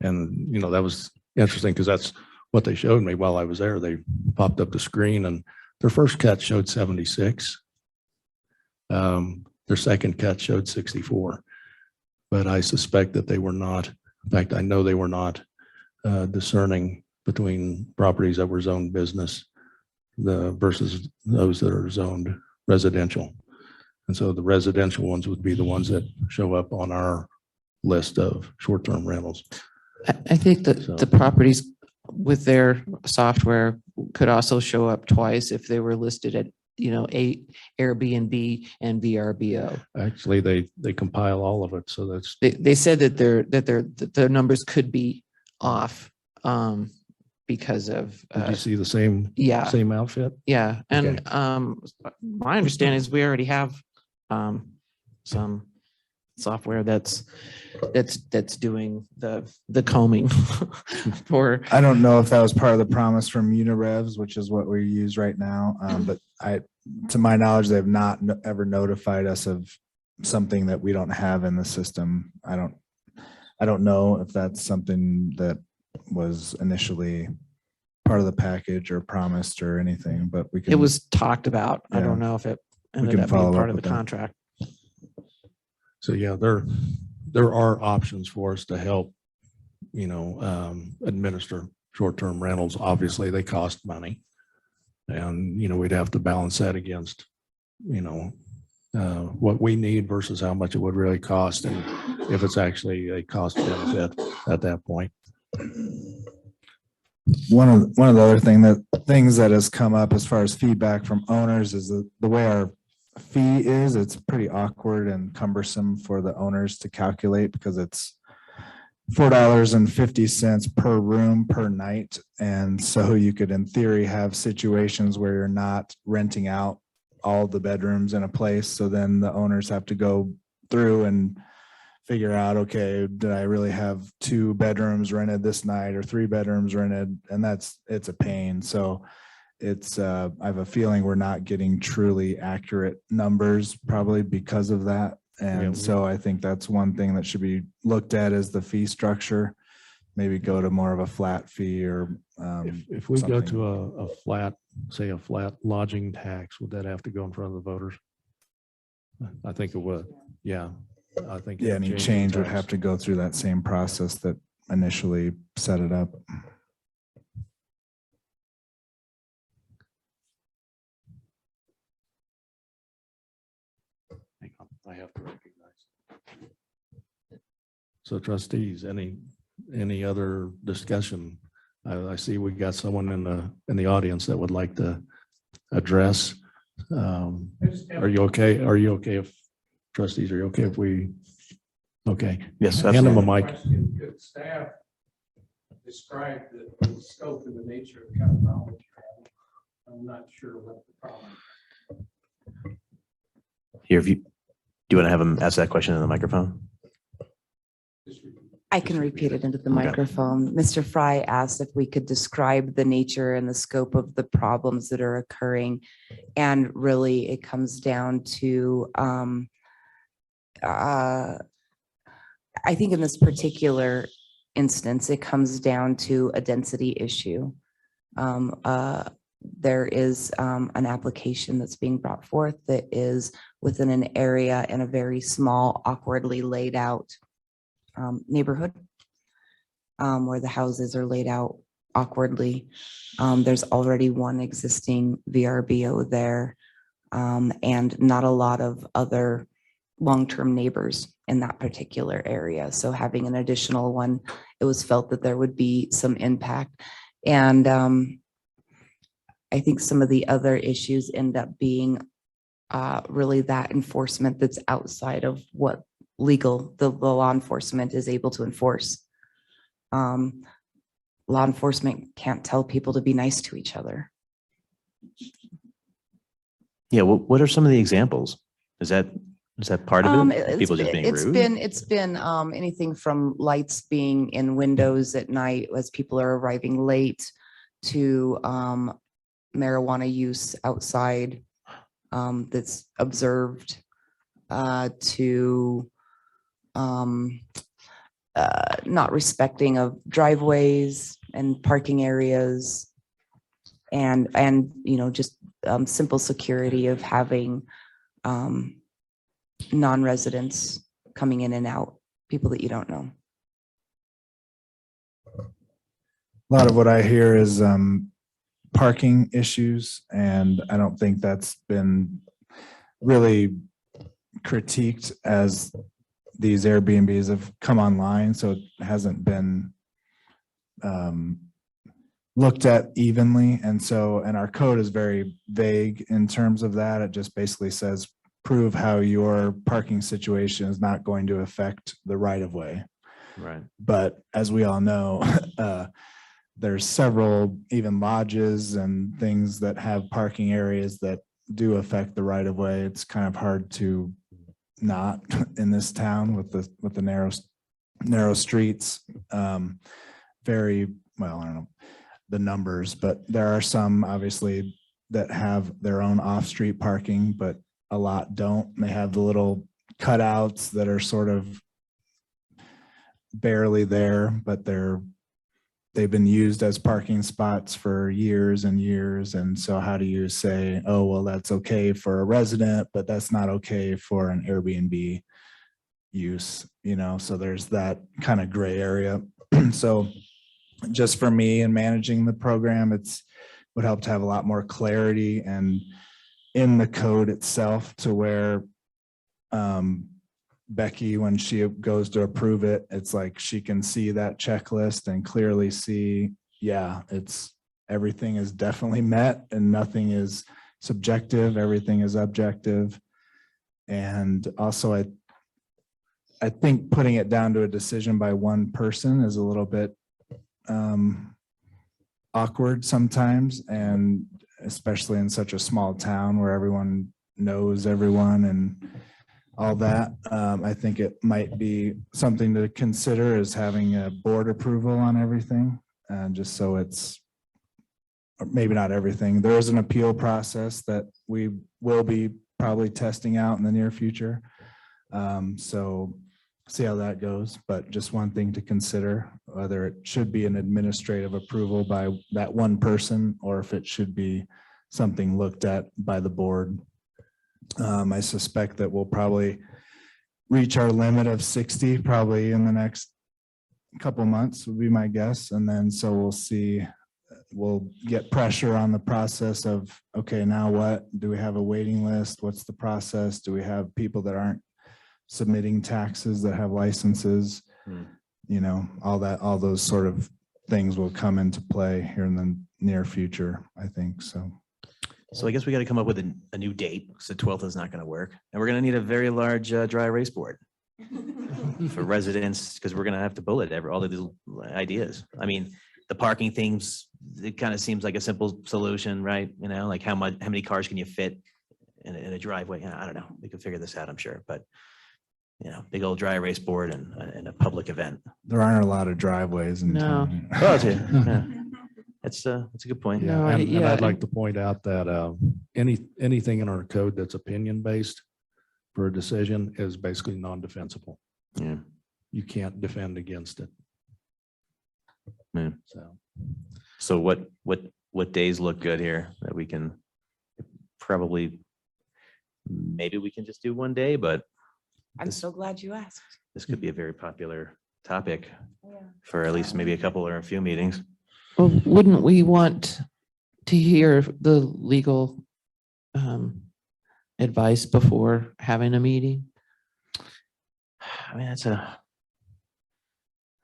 And, you know, that was interesting because that's what they showed me while I was there. They popped up the screen and their first cut showed 76. Their second cut showed 64. But I suspect that they were not, in fact, I know they were not discerning between properties that were zoned business versus those that are zoned residential. And so the residential ones would be the ones that show up on our list of short-term rentals. I think that So- the properties with their software could also show up twice if they were listed at, you know, Airbnb and VRBO. Actually, they compile all of it. So that's, They said that their numbers could be off because of, did you see the same, yeah. same outfit? Yeah, and my understanding is we already have some software that's doing the combing for. I don't know if that was part of the promise from Unirevs, which is what we use right now. But to my knowledge, they've not ever notified us of something that we don't have in the system. I don't know if that's something that was initially part of the package or promised or anything, but we can. It was talked about. I don't Yeah. know if it We ended can up being follow part up of the with that. contract. So yeah, there are options for us to help, you know, administer short-term rentals. Obviously, they cost money. And, you know, we'd have to balance that against, you know, what we need versus how much it would really cost. And if it's actually a cost benefit at that point. One of the other things that has come up as far as feedback from owners is the way our fee is, it's pretty awkward and cumbersome for the owners to calculate because it's $4.50 per room per night. And so you could, in theory, have situations where you're not renting out all the bedrooms in a place. So then the owners have to go through and figure out, okay, did I really have 2 bedrooms rented this night or 3 bedrooms rented? And it's a pain. So it's, I have a feeling we're not getting truly accurate numbers probably because of that. And so I think that's one thing that should be looked at is the fee structure, maybe go to more of a flat fee or. If we go something. to a flat, say a flat lodging tax, would that have to go in front of the voters? I think it would. Yeah. I think. Yeah, any change would have to go through that same process that initially set it up. Hang on, I have to recognize. So trustees, any other discussion? I see we got someone in the audience that would like to address. Are you okay? Are you okay if trustees, are you okay if we? Okay. Yes, Hand them a absolutely. mic. Question, could staff describe the scope and the nature of the kind of knowledge you're having? I'm not sure what the problem. Here, do you want to have him ask that question in the microphone? I can repeat it into the Okay. microphone. Mr. Fry asked if we could describe the nature and the scope of the problems that are occurring. And really, it comes down to, I think in this particular instance, it comes down to a density issue. There is an application that's being brought forth that is within an area in a very small, awkwardly laid out neighborhood where the houses are laid out awkwardly. There's already one existing VRBO there and not a lot of other long-term neighbors in that particular area. So having an additional one, it was felt that there would be some impact. And I think some of the other issues end up being really that enforcement that's outside of what the law enforcement is able to enforce. Law enforcement can't tell people to be nice to each other. Yeah, what are some of the examples? Is that Is that part of it? People just being rude? It's been anything from lights being in windows at night as people are arriving late to marijuana use outside that's observed to not respecting of driveways and parking areas and just simple security of having non-residents coming in and out, people that you don't know. A lot of what I hear is parking issues, and I don't think that's been really critiqued as these Airbnbs have come online, so it hasn't been looked at evenly. And our code is very vague in terms of that. It just basically says, prove how your parking situation is not going to affect the right of way. Right. But as we all know, there's several even lodges and things that have parking areas that do affect the right of way. It's kind of hard to not in this town with the narrow streets. Very well, I don't know the numbers, but there are some obviously that have their own off-street parking, but a lot don't. They have the little cutouts that are sort of barely there, but they've been used as parking spots for years and years. And so how do you say, oh, well, that's okay for a resident, but that's not okay for an Airbnb use, so there's that kind of gray area. So just for me in managing the program, would help to have a lot more clarity and in the code itself to where Becky, when she goes to approve it, it's like she can see that checklist and clearly see, yeah, everything is definitely met and nothing is subjective, everything is objective. And also I think putting it down to a decision by one person is a little bit awkward sometimes, and especially in such a small town where everyone knows everyone and all that. I think it might be something to consider is having a board approval on everything, just so it's, or maybe not everything. There is an appeal process that we will be probably testing out in the near future. So see how that goes, but just one thing to consider, whether it should be an administrative approval by that one person or if it should be something looked at by the board. I suspect that we'll probably reach our limit of 60 probably in the next couple months would be my guess. And then so we'll get pressure on the process of, okay, now what? Do we have a waiting list? What's the process? Do we have people that aren't submitting taxes that have licenses? All those sort of things will come into play here in the near future, I think. So I guess we got to come up with a new date. So 12th is not going to work. And we're going to need a very large dry erase board for residents, because we're going to have to bullet all of these ideas. I mean, the parking things, it kind of seems like a simple solution, right? Like how many cars can you fit in a driveway? I don't know. We could figure this out, I'm sure. But big old dry erase board and a public event. there aren't a lot of driveways in No. town. Oh, yeah. That's a good point. No, Yeah, and yeah, I'd like to point out that anything in our code that's opinion-based for a decision is basically non-defensible. Yeah. You can't defend against it. Yeah. So So what days look good here that we can maybe we can just do one day, but I'm so glad you asked. this could be a very popular topic for at least maybe a couple or a few meetings. Well, wouldn't we want to hear the legal advice before having a meeting? I mean,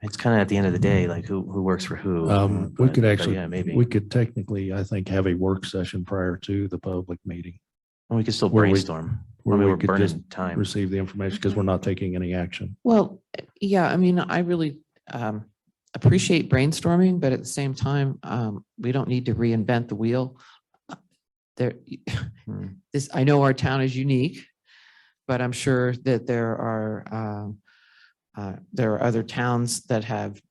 it's kind of at the end of the day, like who works for who. we could But actually, yeah, maybe we could technically, I think, have a work session prior to the public meeting we could still where we- brainstorm. where We're we could just burning time. receive the information because we're not taking any action. Well, yeah, I mean, I really appreciate brainstorming, but at the same time, we don't need to reinvent the wheel. There, Hmm. I know our town is unique, but I'm sure that there are other towns that have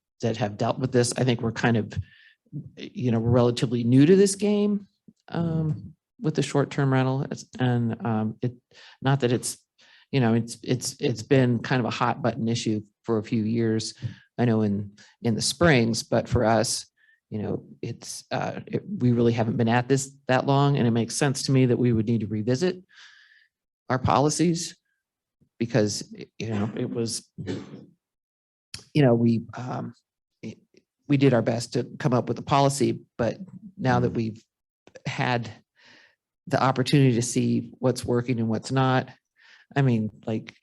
dealt with this. I think we're kind of, we're relatively new to this game with the short-term rental. And not that it's, it's been kind of a hot button issue for a few years. I know in the Springs, but for us, we really haven't been at this that long, and it makes sense to me that we would need to revisit our policies because, it was, we did our best to come up with a policy, but now that we've had the opportunity to see what's working and what's not, I mean, like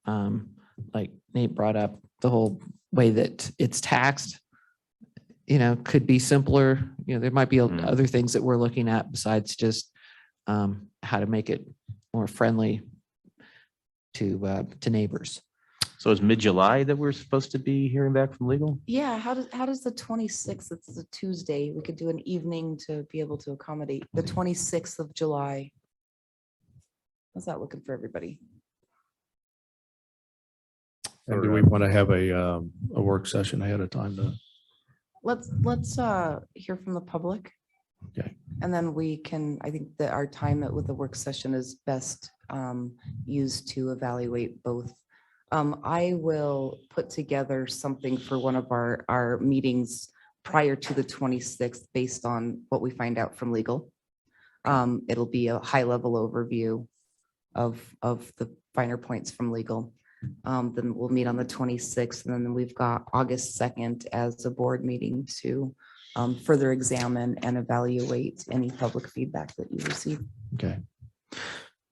Nate brought up, the whole way that it's taxed, could be simpler. There might be other things that we're looking at besides just how to make it more friendly to neighbors. So it's mid-July that we're supposed to be hearing back from legal? Yeah, how does the 26th, it's a Tuesday, we could do an evening to be able to accommodate the 26th of July. How's that looking for everybody? And do we want to have a work session ahead of time to? Let's hear from the public. Okay. And then we can, I think that our time with the work session is best used to evaluate both. I will put together something for one of our meetings prior to the 26th based on what we find out from legal. It'll be a high level overview of the finer points from legal. Then we'll meet on the 26th, and then we've got August 2nd as a board meeting to further examine and evaluate any public feedback that you receive. Okay.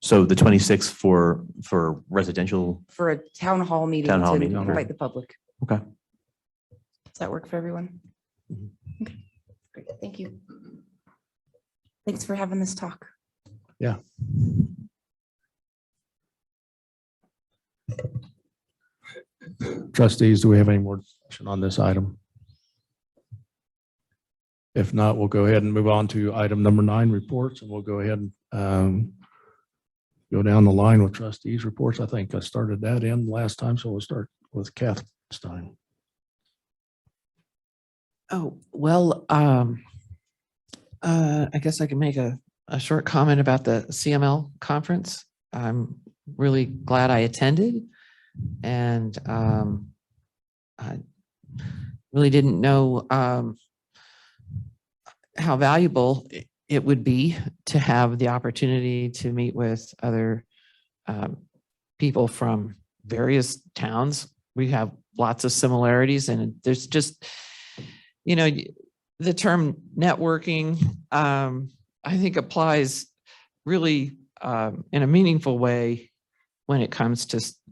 So the 26th for residential, For a town hall meeting Town hall to meeting, invite the public. okay. Does that work for everyone? Mhm. Okay, great, thank you. Thanks for having this talk. Yeah. Trustees, do we have any more discussion on this item? If not, we'll go ahead and move on to item number 9, reports, and we'll go ahead and go down the line with trustees reports. I think I started that in last time, so we'll start with Kath this time. Oh, well, I guess I can make a short comment about the CML conference. I'm really glad I attended, and I really didn't know how valuable it would be to have the opportunity to meet with other people from various towns. We have lots of similarities, and there's just, the term networking, I think applies really in a meaningful way when it comes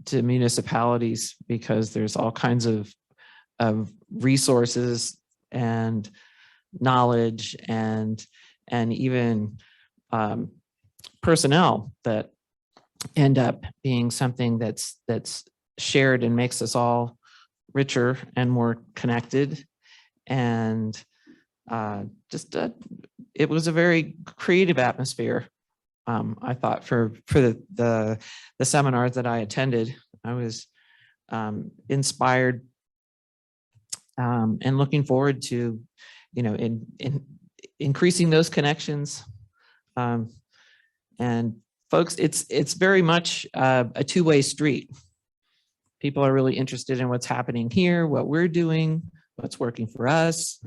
to municipalities, because there's all kinds of resources and knowledge and even personnel that end up being something that's shared and makes us all richer and more connected. And it was a very creative atmosphere. I thought for the seminars that I attended, I was inspired and looking forward to, in increasing those connections. And folks, it's very much a two-way street. People are really interested in what's happening here, what we're doing, what's working for us,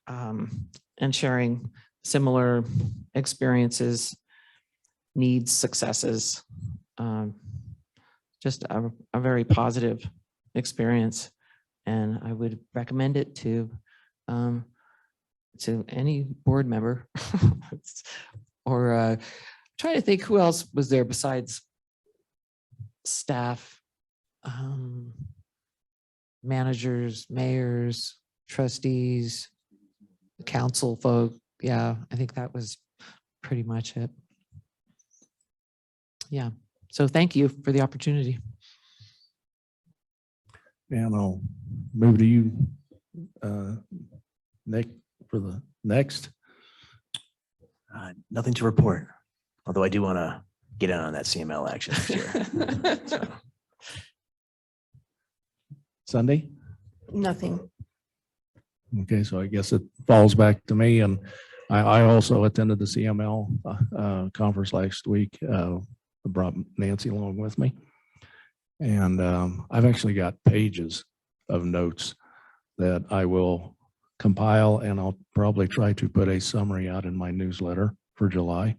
and sharing similar experiences, needs, successes. Just a very positive experience, and I would recommend it to any board member. Or try to think who else was there besides staff, managers, mayors, trustees, council folk. Yeah, I think that was pretty much it. Yeah, so thank you for the opportunity. And I'll move to you, Nick, for the next. Nothing to report, although I do want to get in on that CML action this year. So, Sunday? Nothing. Okay, so I guess it falls back to me, and I also attended the CML conference last week. I brought Nancy along with me. And I've actually got pages of notes that I will compile, and I'll probably try to put a summary out in my newsletter for July.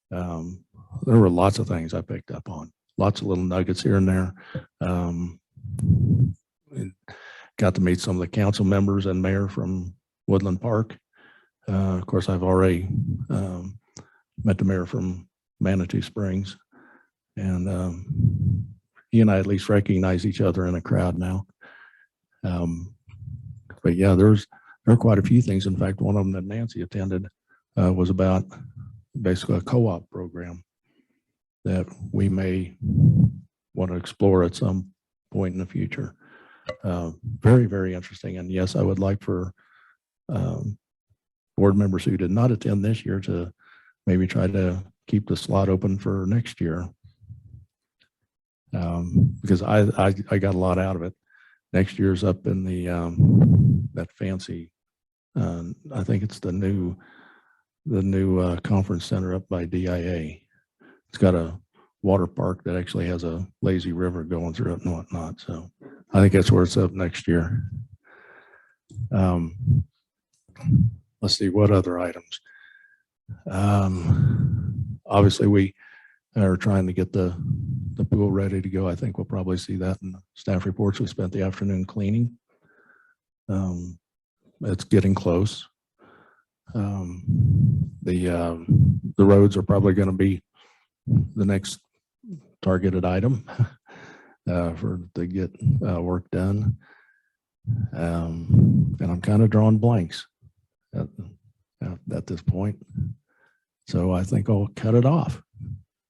There were lots of things I picked up on, lots of little nuggets here and there. And got to meet some of the council members and mayor from Woodland Park. Of course, I've already met the mayor from Manitou Springs, and he and I at least recognize each other in a crowd now. But yeah, there are quite a few things. In fact, one of them that Nancy attended was about basically a co-op program that we may want to explore at some point in the future. Very, very interesting. And yes, I would like for board members who did not attend this year to maybe try to keep the slot open for next year. Because I got a lot out of it. Next year's up in the that fancy, I think it's the new conference center up by DIA. It's got a water park that actually has a lazy river going through it and whatnot. So I think that's where it's up next year. Let's see what other items. Obviously we are trying to get the pool ready to go. I think we'll probably see that in the staff reports. We spent the afternoon cleaning. It's getting close. The roads are probably going to be the next targeted item to get work done. And I'm kind of drawing blanks at this point. So I think I'll cut it off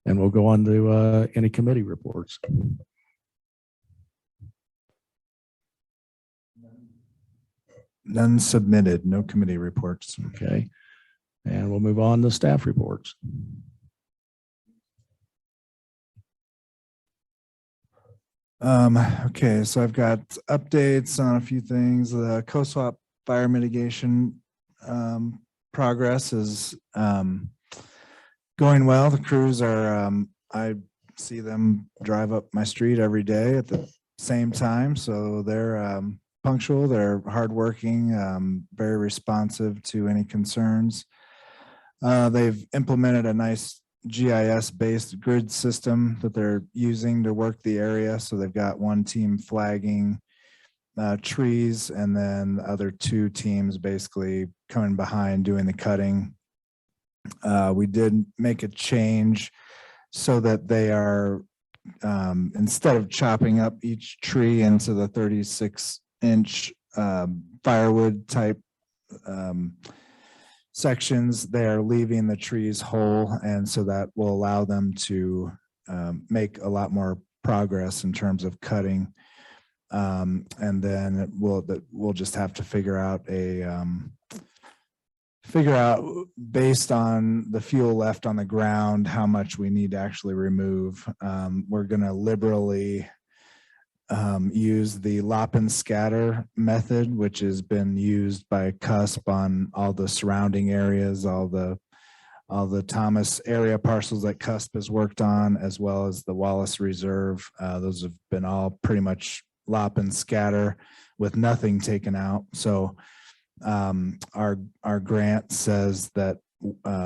and we'll go on to any committee reports. None submitted, no committee reports. Okay. And we'll move on to staff reports. Okay, so I've got updates on a few things. The co-swap fire mitigation progress is going well. The crews are, I see them drive up my street every day at the same time. So they're punctual, they're hardworking, very responsive to any concerns. They've implemented a nice GIS-based grid system that they're using to work the area. So they've got one team flagging trees, and then the other two teams basically coming behind doing the cutting. We did make a change so that they are, instead of chopping up each tree into the 36-inch firewood type sections, they're leaving the trees whole, and so that will allow them to make a lot more progress in terms of cutting. And then we'll just have to figure out based on the fuel left on the ground how much we need to actually remove. We're going to liberally use the lop and scatter method, which has been used by CUSP on all the surrounding areas, all the Thomas area parcels that CUSP has worked on, as well as the Wallace Reserve. Those have been all pretty much lop and scatter with nothing taken out. So our grant says that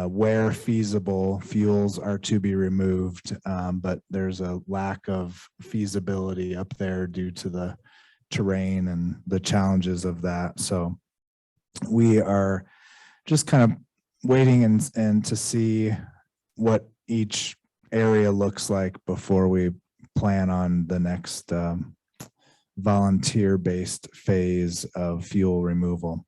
where feasible, fuels are to be removed, but there's a lack of feasibility up there due to the terrain and the challenges of that. So we are just kind of waiting and to see what each area looks like before we plan on the next volunteer-based phase of fuel removal.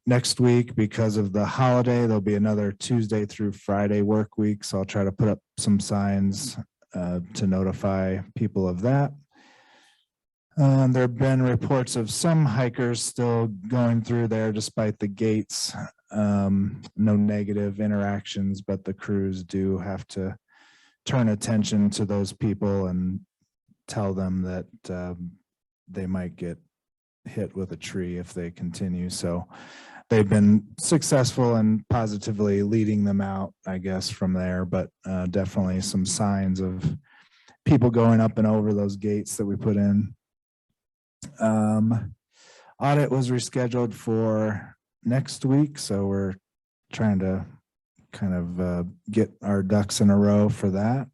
Next week, because of the holiday, there'll be another Tuesday through Friday work week. So I'll try to put up some signs to notify people of that. There have been reports of some hikers still going through there despite the gates. No negative interactions, but the crews do have to turn attention to those people and tell them that they might get hit with a tree if they continue. So they've been successful in positively leading them out, I guess, from there, but definitely some signs of people going up and over those gates that we put in. Audit was rescheduled for next week, so we're trying to kind of get our ducks in a row for that.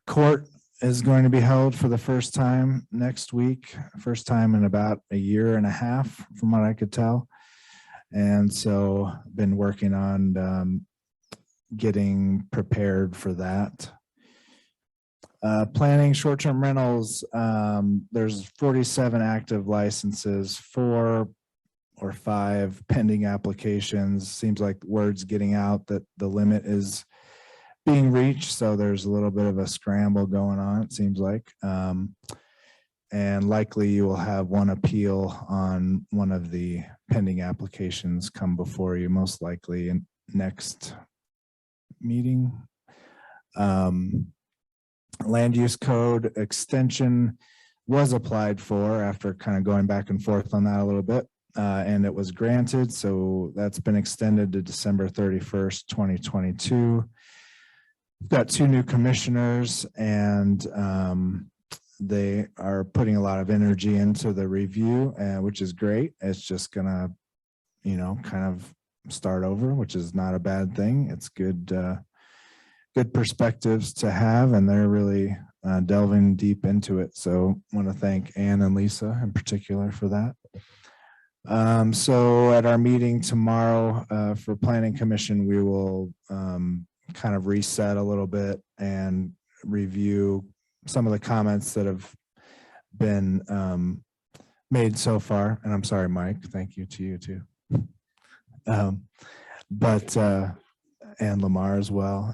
Court is going to be held for the first time next week, first time in about a year and a half, from what I could tell. And so been working on getting prepared for that. Planning short-term rentals, there's 47 active licenses, 4 or 5 pending applications. Seems like word's getting out that the limit is being reached, so there's a little bit of a scramble going on, it seems like. And likely you will have one appeal on one of the pending applications come before you, most likely in next meeting. Land use code extension was applied for after kind of going back and forth on that a little bit, and it was granted. So that's been extended to December 31st, 2022. We've got 2 new commissioners, and they are putting a lot of energy into the review, which is great. It's just gonna, kind of start over, which is not a bad thing. It's good perspectives to have, and they're really delving deep into it. So I want to thank Ann and Lisa in particular for that. So at our meeting tomorrow for Planning Commission, we will kind of reset a little bit and review some of the comments that have been made so far. And I'm sorry, Mike, thank you to you too. And Lamar as well.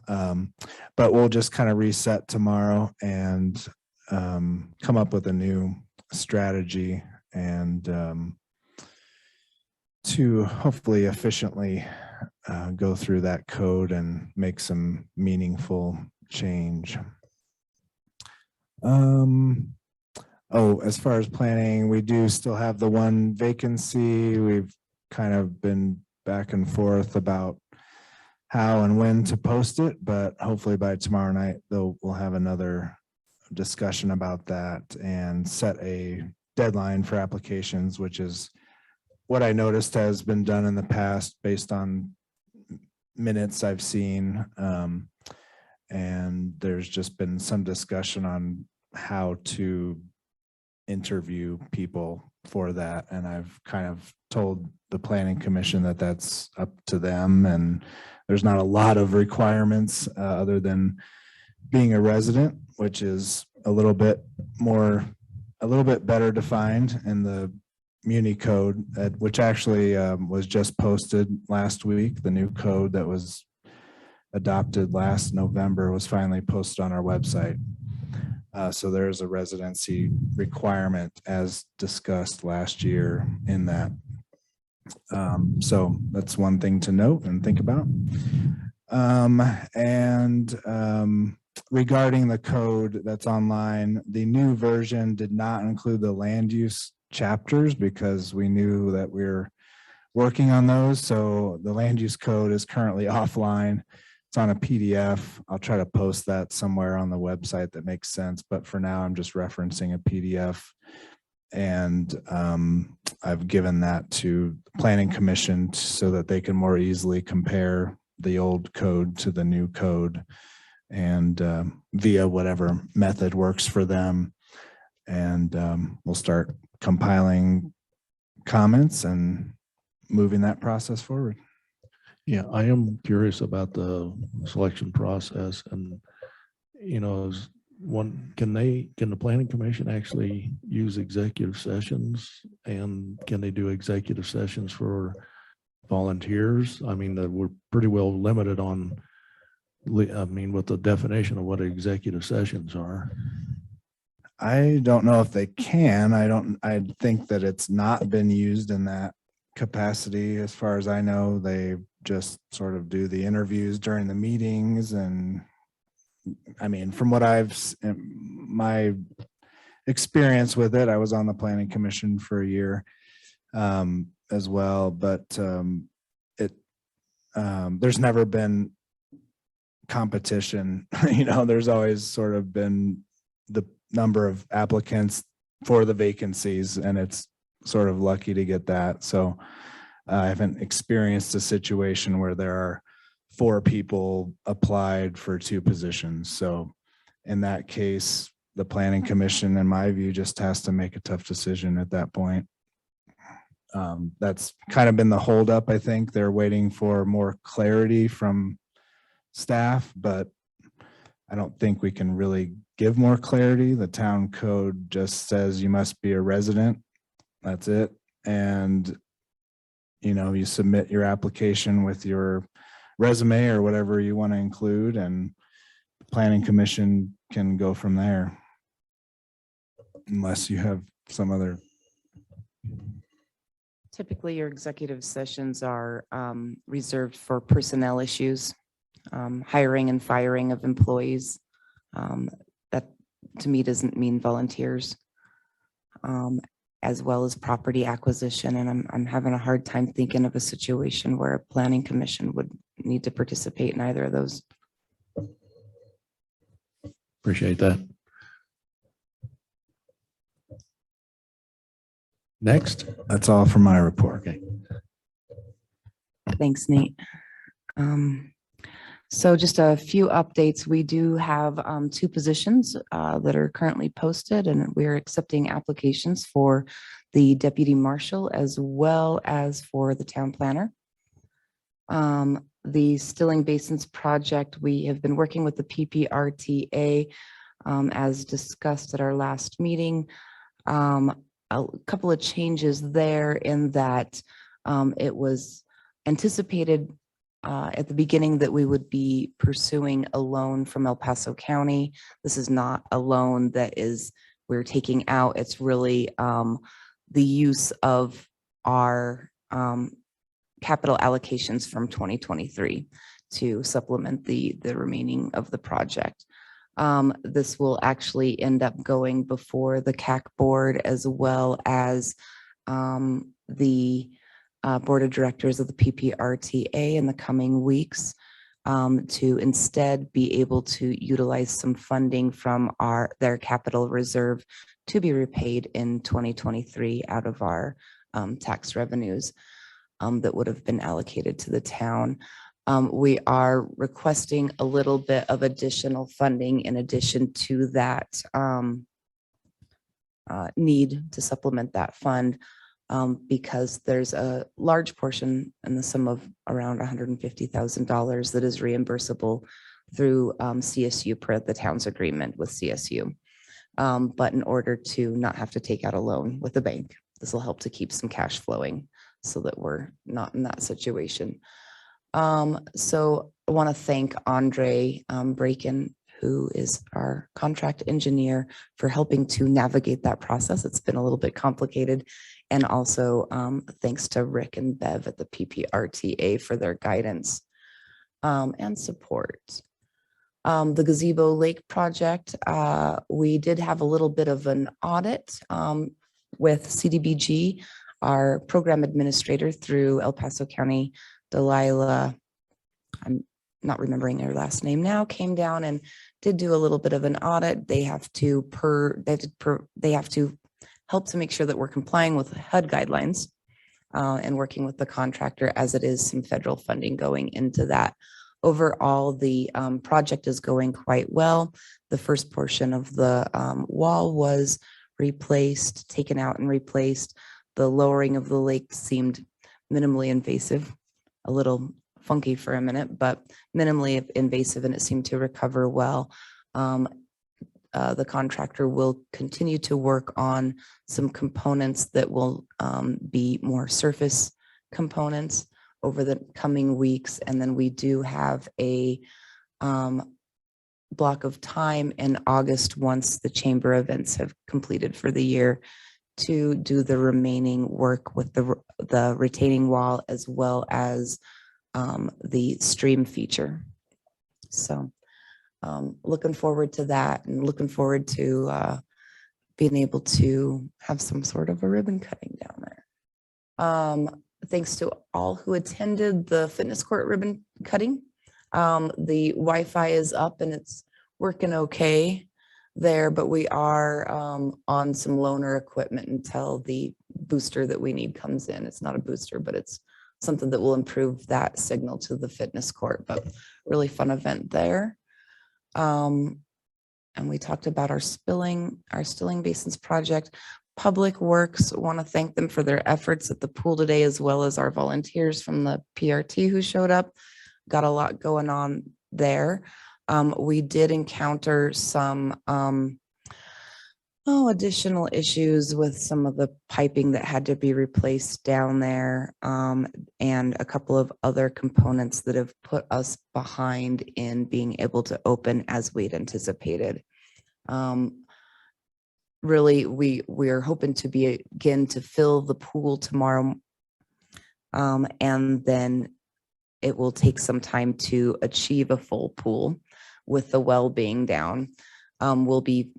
But we'll just kind of reset tomorrow and come up with a new strategy and to hopefully efficiently go through that code and make some meaningful change. As far as planning, we do still have the 1 vacancy. We've kind of been back and forth about how and when to post it, but hopefully by tomorrow night, we'll have another discussion about that and set a deadline for applications, which is what I noticed has been done in the past based on minutes I've seen. And there's just been some discussion on how to interview people for that. And I've kind of told the Planning Commission that that's up to them, and there's not a lot of requirements other than being a resident, which is a little bit better defined in the Muni code, which actually was just posted last week. The new code that was adopted last November was finally posted on our website. So there's a residency requirement as discussed last year in that. So that's one thing to note and think about. Regarding the code that's online, the new version did not include the land use chapters because we knew that we were working on those. So the land use code is currently offline. It's on a PDF. I'll try to post that somewhere on the website that makes sense. But for now, I'm just referencing a PDF. And I've given that to the Planning Commission so that they can more easily compare the old code to the new code and via whatever method works for them. And we'll start compiling comments and moving that process forward. Yeah, I am curious about the selection process, and can the Planning Commission actually use executive sessions, and can they do executive sessions for volunteers? I mean, we're pretty well limited on, with the definition of what executive sessions are. I don't know if they can. I think that it's not been used in that capacity. As far as I know, they just sort of do the interviews during the meetings. And I mean, from what my experience with it, I was on the planning commission for a year as well, but there's never been competition. There's always sort of been the number of applicants for the vacancies, and it's sort of lucky to get that. So I haven't experienced a situation where there are 4 people applied for 2 positions. So in that case, the planning commission, in my view, just has to make a tough decision at that point. That's kind of been the holdup. I think they're waiting for more clarity from staff, but I don't think we can really give more clarity. The town code just says you must be a resident. That's it. And, you submit your application with your resume or whatever you want to include, and the planning commission can go from there. Unless you have some other. Typically, your executive sessions are reserved for personnel issues, hiring and firing of employees. That to me doesn't mean volunteers, as well as property acquisition. And I'm having a hard time thinking of a situation where a planning commission would need to participate in either of those. Appreciate that. Next. That's all for my report. Okay. Thanks, Nate. So just a few updates. We do have 2 positions that are currently posted, and we're accepting applications for the deputy marshal as well as for the town planner. The Stilling Basins project, we have been working with the PPRTA as discussed at our last meeting. A couple of changes there in that it was anticipated at the beginning that we would be pursuing a loan from El Paso County. This is not a loan that we're taking out. It's really the use of our capital allocations from 2023 to supplement the remaining of the project. This will actually end up going before the CAC board as well as the board of directors of the PPRTA in the coming weeks to instead be able to utilize some funding from their capital reserve to be repaid in 2023 out of our tax revenues that would have been allocated to the town. We are requesting a little bit of additional funding in addition to that need to supplement that fund because there's a large portion in the sum of around $150,000 that is reimbursable through CSU per the town's agreement with CSU. But in order to not have to take out a loan with the bank, this will help to keep some cash flowing so that we're not in that situation. So I want to thank Andre Braken, who is our contract engineer, for helping to navigate that process. It's been a little bit complicated. And also thanks to Rick and Bev at the PPRTA for their guidance and support. The Gazebo Lake project, we did have a little bit of an audit with CDBG, our program administrator through El Paso County. Delilah, I'm not remembering her last name now, came down and did do a little bit of an audit. They have to help to make sure that we're complying with HUD guidelines and working with the contractor, as it is some federal funding going into that. Overall, the project is going quite well. The first portion of the wall was replaced, taken out and replaced. The lowering of the lake seemed minimally invasive, a little funky for a minute, but minimally invasive, and it seemed to recover well. The contractor will continue to work on some components that will be more surface components over the coming weeks. And then we do have a block of time in August, once the chamber events have completed for the year, to do the remaining work with the retaining wall as well as the stream feature. So looking forward to that, and looking forward to being able to have some sort of a ribbon cutting down there. Thanks to all who attended the fitness court ribbon cutting. The Wi-Fi is up and it's working okay there, but we are on some loaner equipment until the booster that we need comes in. It's not a booster, but it's something that will improve that signal to the fitness court, but really fun event there. And we talked about our stilling basins project. Public Works, want to thank them for their efforts at the pool today, as well as our volunteers from the PRT who showed up. Got a lot going on there. We did encounter some additional issues with some of the piping that had to be replaced down there, and a couple of other components that have put us behind in being able to open as we'd anticipated. Really, we are hoping to begin to fill the pool tomorrow, and then it will take some time to achieve a full pool with the well being down. We'll be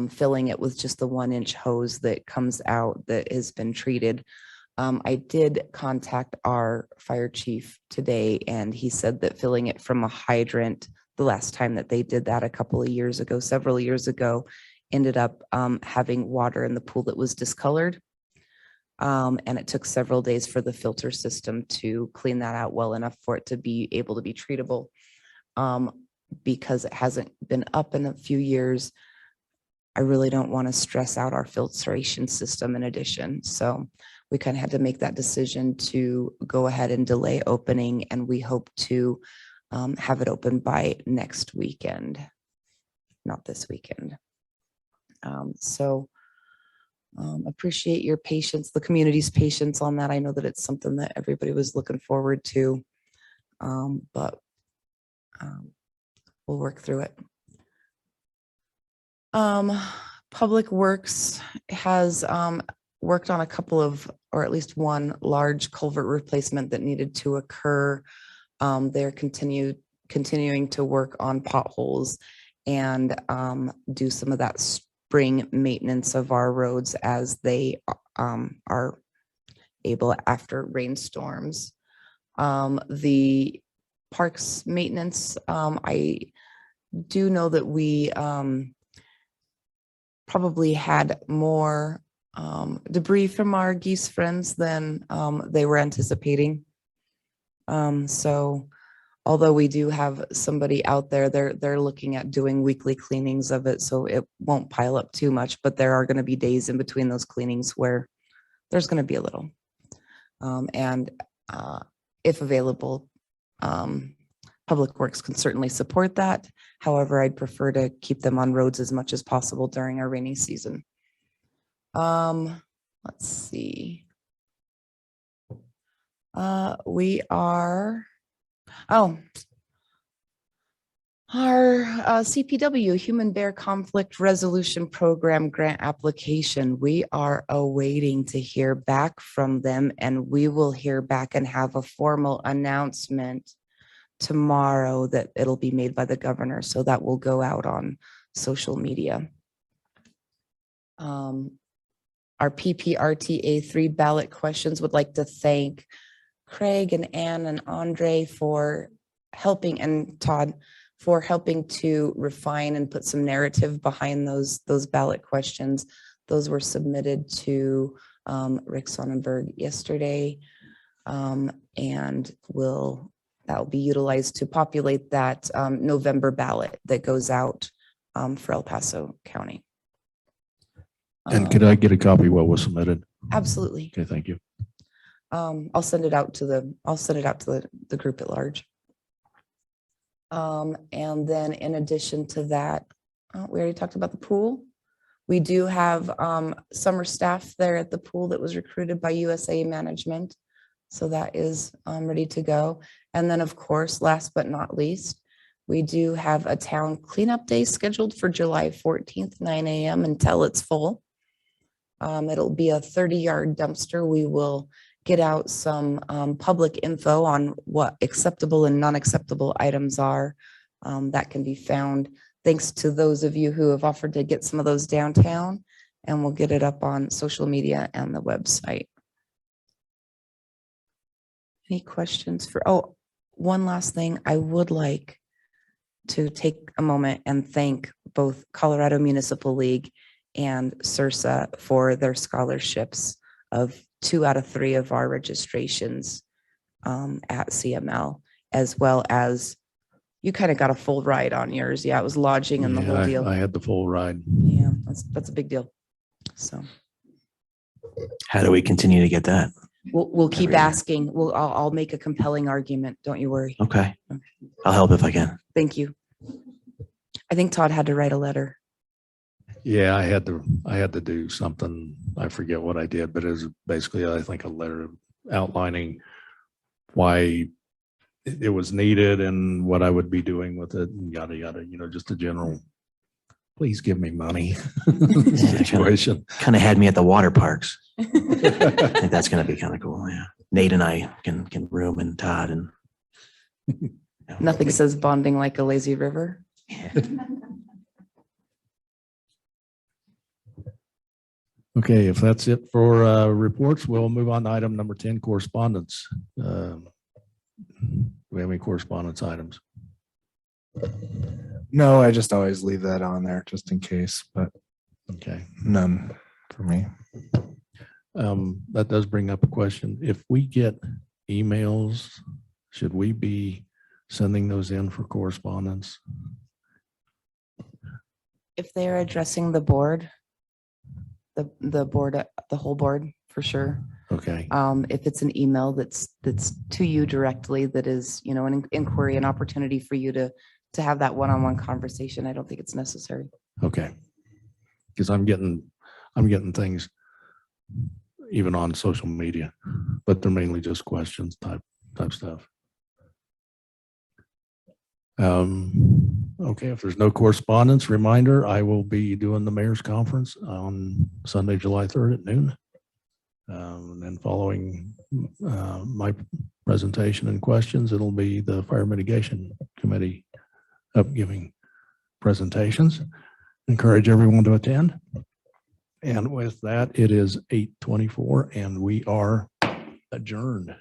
filling it with just the 1-inch hose that comes out that has been treated. I did contact our fire chief today, and he said that filling it from a hydrant, the last time that they did that several years ago, ended up having water in the pool that was discolored. And it took several days for the filter system to clean that out well enough for it to be able to be treatable. Because it hasn't been up in a few years, I really don't want to stress out our filtration system in addition. So we kind of had to make that decision to go ahead and delay opening, and we hope to have it open by next weekend, not this weekend. Appreciate your patience, the community's patience on that. I know that it's something that everybody was looking forward to, but we'll work through it. Public Works has worked on a couple of, or at least one large culvert replacement that needed to occur. They're continuing to work on potholes and do some of that spring maintenance of our roads as they are able after rainstorms. The parks maintenance, I do know that we probably had more debris from our geese friends than they were anticipating. So although we do have somebody out there, they're looking at doing weekly cleanings of it, so it won't pile up too much, but there are going to be days in between those cleanings where there's going to be a little. And if available, Public Works can certainly support that. However, I'd prefer to keep them on roads as much as possible during our rainy season. Let's see. Our CPW, Human Bear Conflict Resolution Program grant application, we are awaiting to hear back from them, and we will hear back and have a formal announcement tomorrow that it'll be made by the governor. So that will go out on social media. Our PPRTA 3 ballot questions would like to thank Craig and Ann and Andre for helping, and Todd for helping to refine and put some narrative behind those ballot questions. Those were submitted to Rick Sonnenberg yesterday, and that will be utilized to populate that November ballot that goes out for El Paso County. And could I get a copy of what was submitted? Absolutely. Okay, thank you. I'll send it out to the group at large. And then in addition to that, we already talked about the pool. We do have summer staff there at the pool that was recruited by USA Management. So that is ready to go. And then of course, last but not least, We do have a town cleanup day scheduled for July 14th, 9 a.m. until it's full. It'll be a 30-yard dumpster. We will get out some public info on what acceptable and non-acceptable items are that can be found. Thanks to those of you who have offered to get some of those downtown, and we'll get it up on social media and the website. Any questions for, oh, one last thing. I would like to take a moment and thank both Colorado Municipal League and CIRSA for their scholarships of 2 out of 3 of our registrations at CML, as well as you kind of got a full ride on yours. Yeah, it was lodging and the whole Yeah, deal. I had the full ride. Yeah, that's a big deal. So How do we continue to get that? we'll keep Every year. asking. I'll make a compelling argument. Don't you worry. Okay. I'll help if I can. Thank you. I think Todd had to write a letter. Yeah, I had to do something. I forget what I did, but it was basically, I think, a letter outlining why it was needed and what I would be doing with it and yada, yada, just a general, please give me money situation. Kind of had me at the water parks. I think that's going to be kind of cool. Yeah. Nate and I can room and Todd and. Nothing says bonding like a lazy river. Okay, if that's it for reports, we'll move on to item number 10, correspondence. Do we have any correspondence items? No, I just always leave that on there just in case, but Okay. none for me. That does bring up a question. If we get emails, should we be sending those in for correspondence? If they're addressing the board, the board, the whole board, for sure. Okay, If it's an email that's to you directly, that is, an inquiry, an opportunity for you to have that one-on-one conversation, I don't think it's necessary. okay. Because I'm getting things even on social media, but they're mainly just questions type stuff. Okay, if there's no correspondence, reminder, I will be doing the mayor's conference on Sunday, July 3rd at noon. And then following my presentation and questions, it'll be the Fire Mitigation Committee up giving presentations. Encourage everyone to attend. And with that, it is 8:24 and we are adjourned.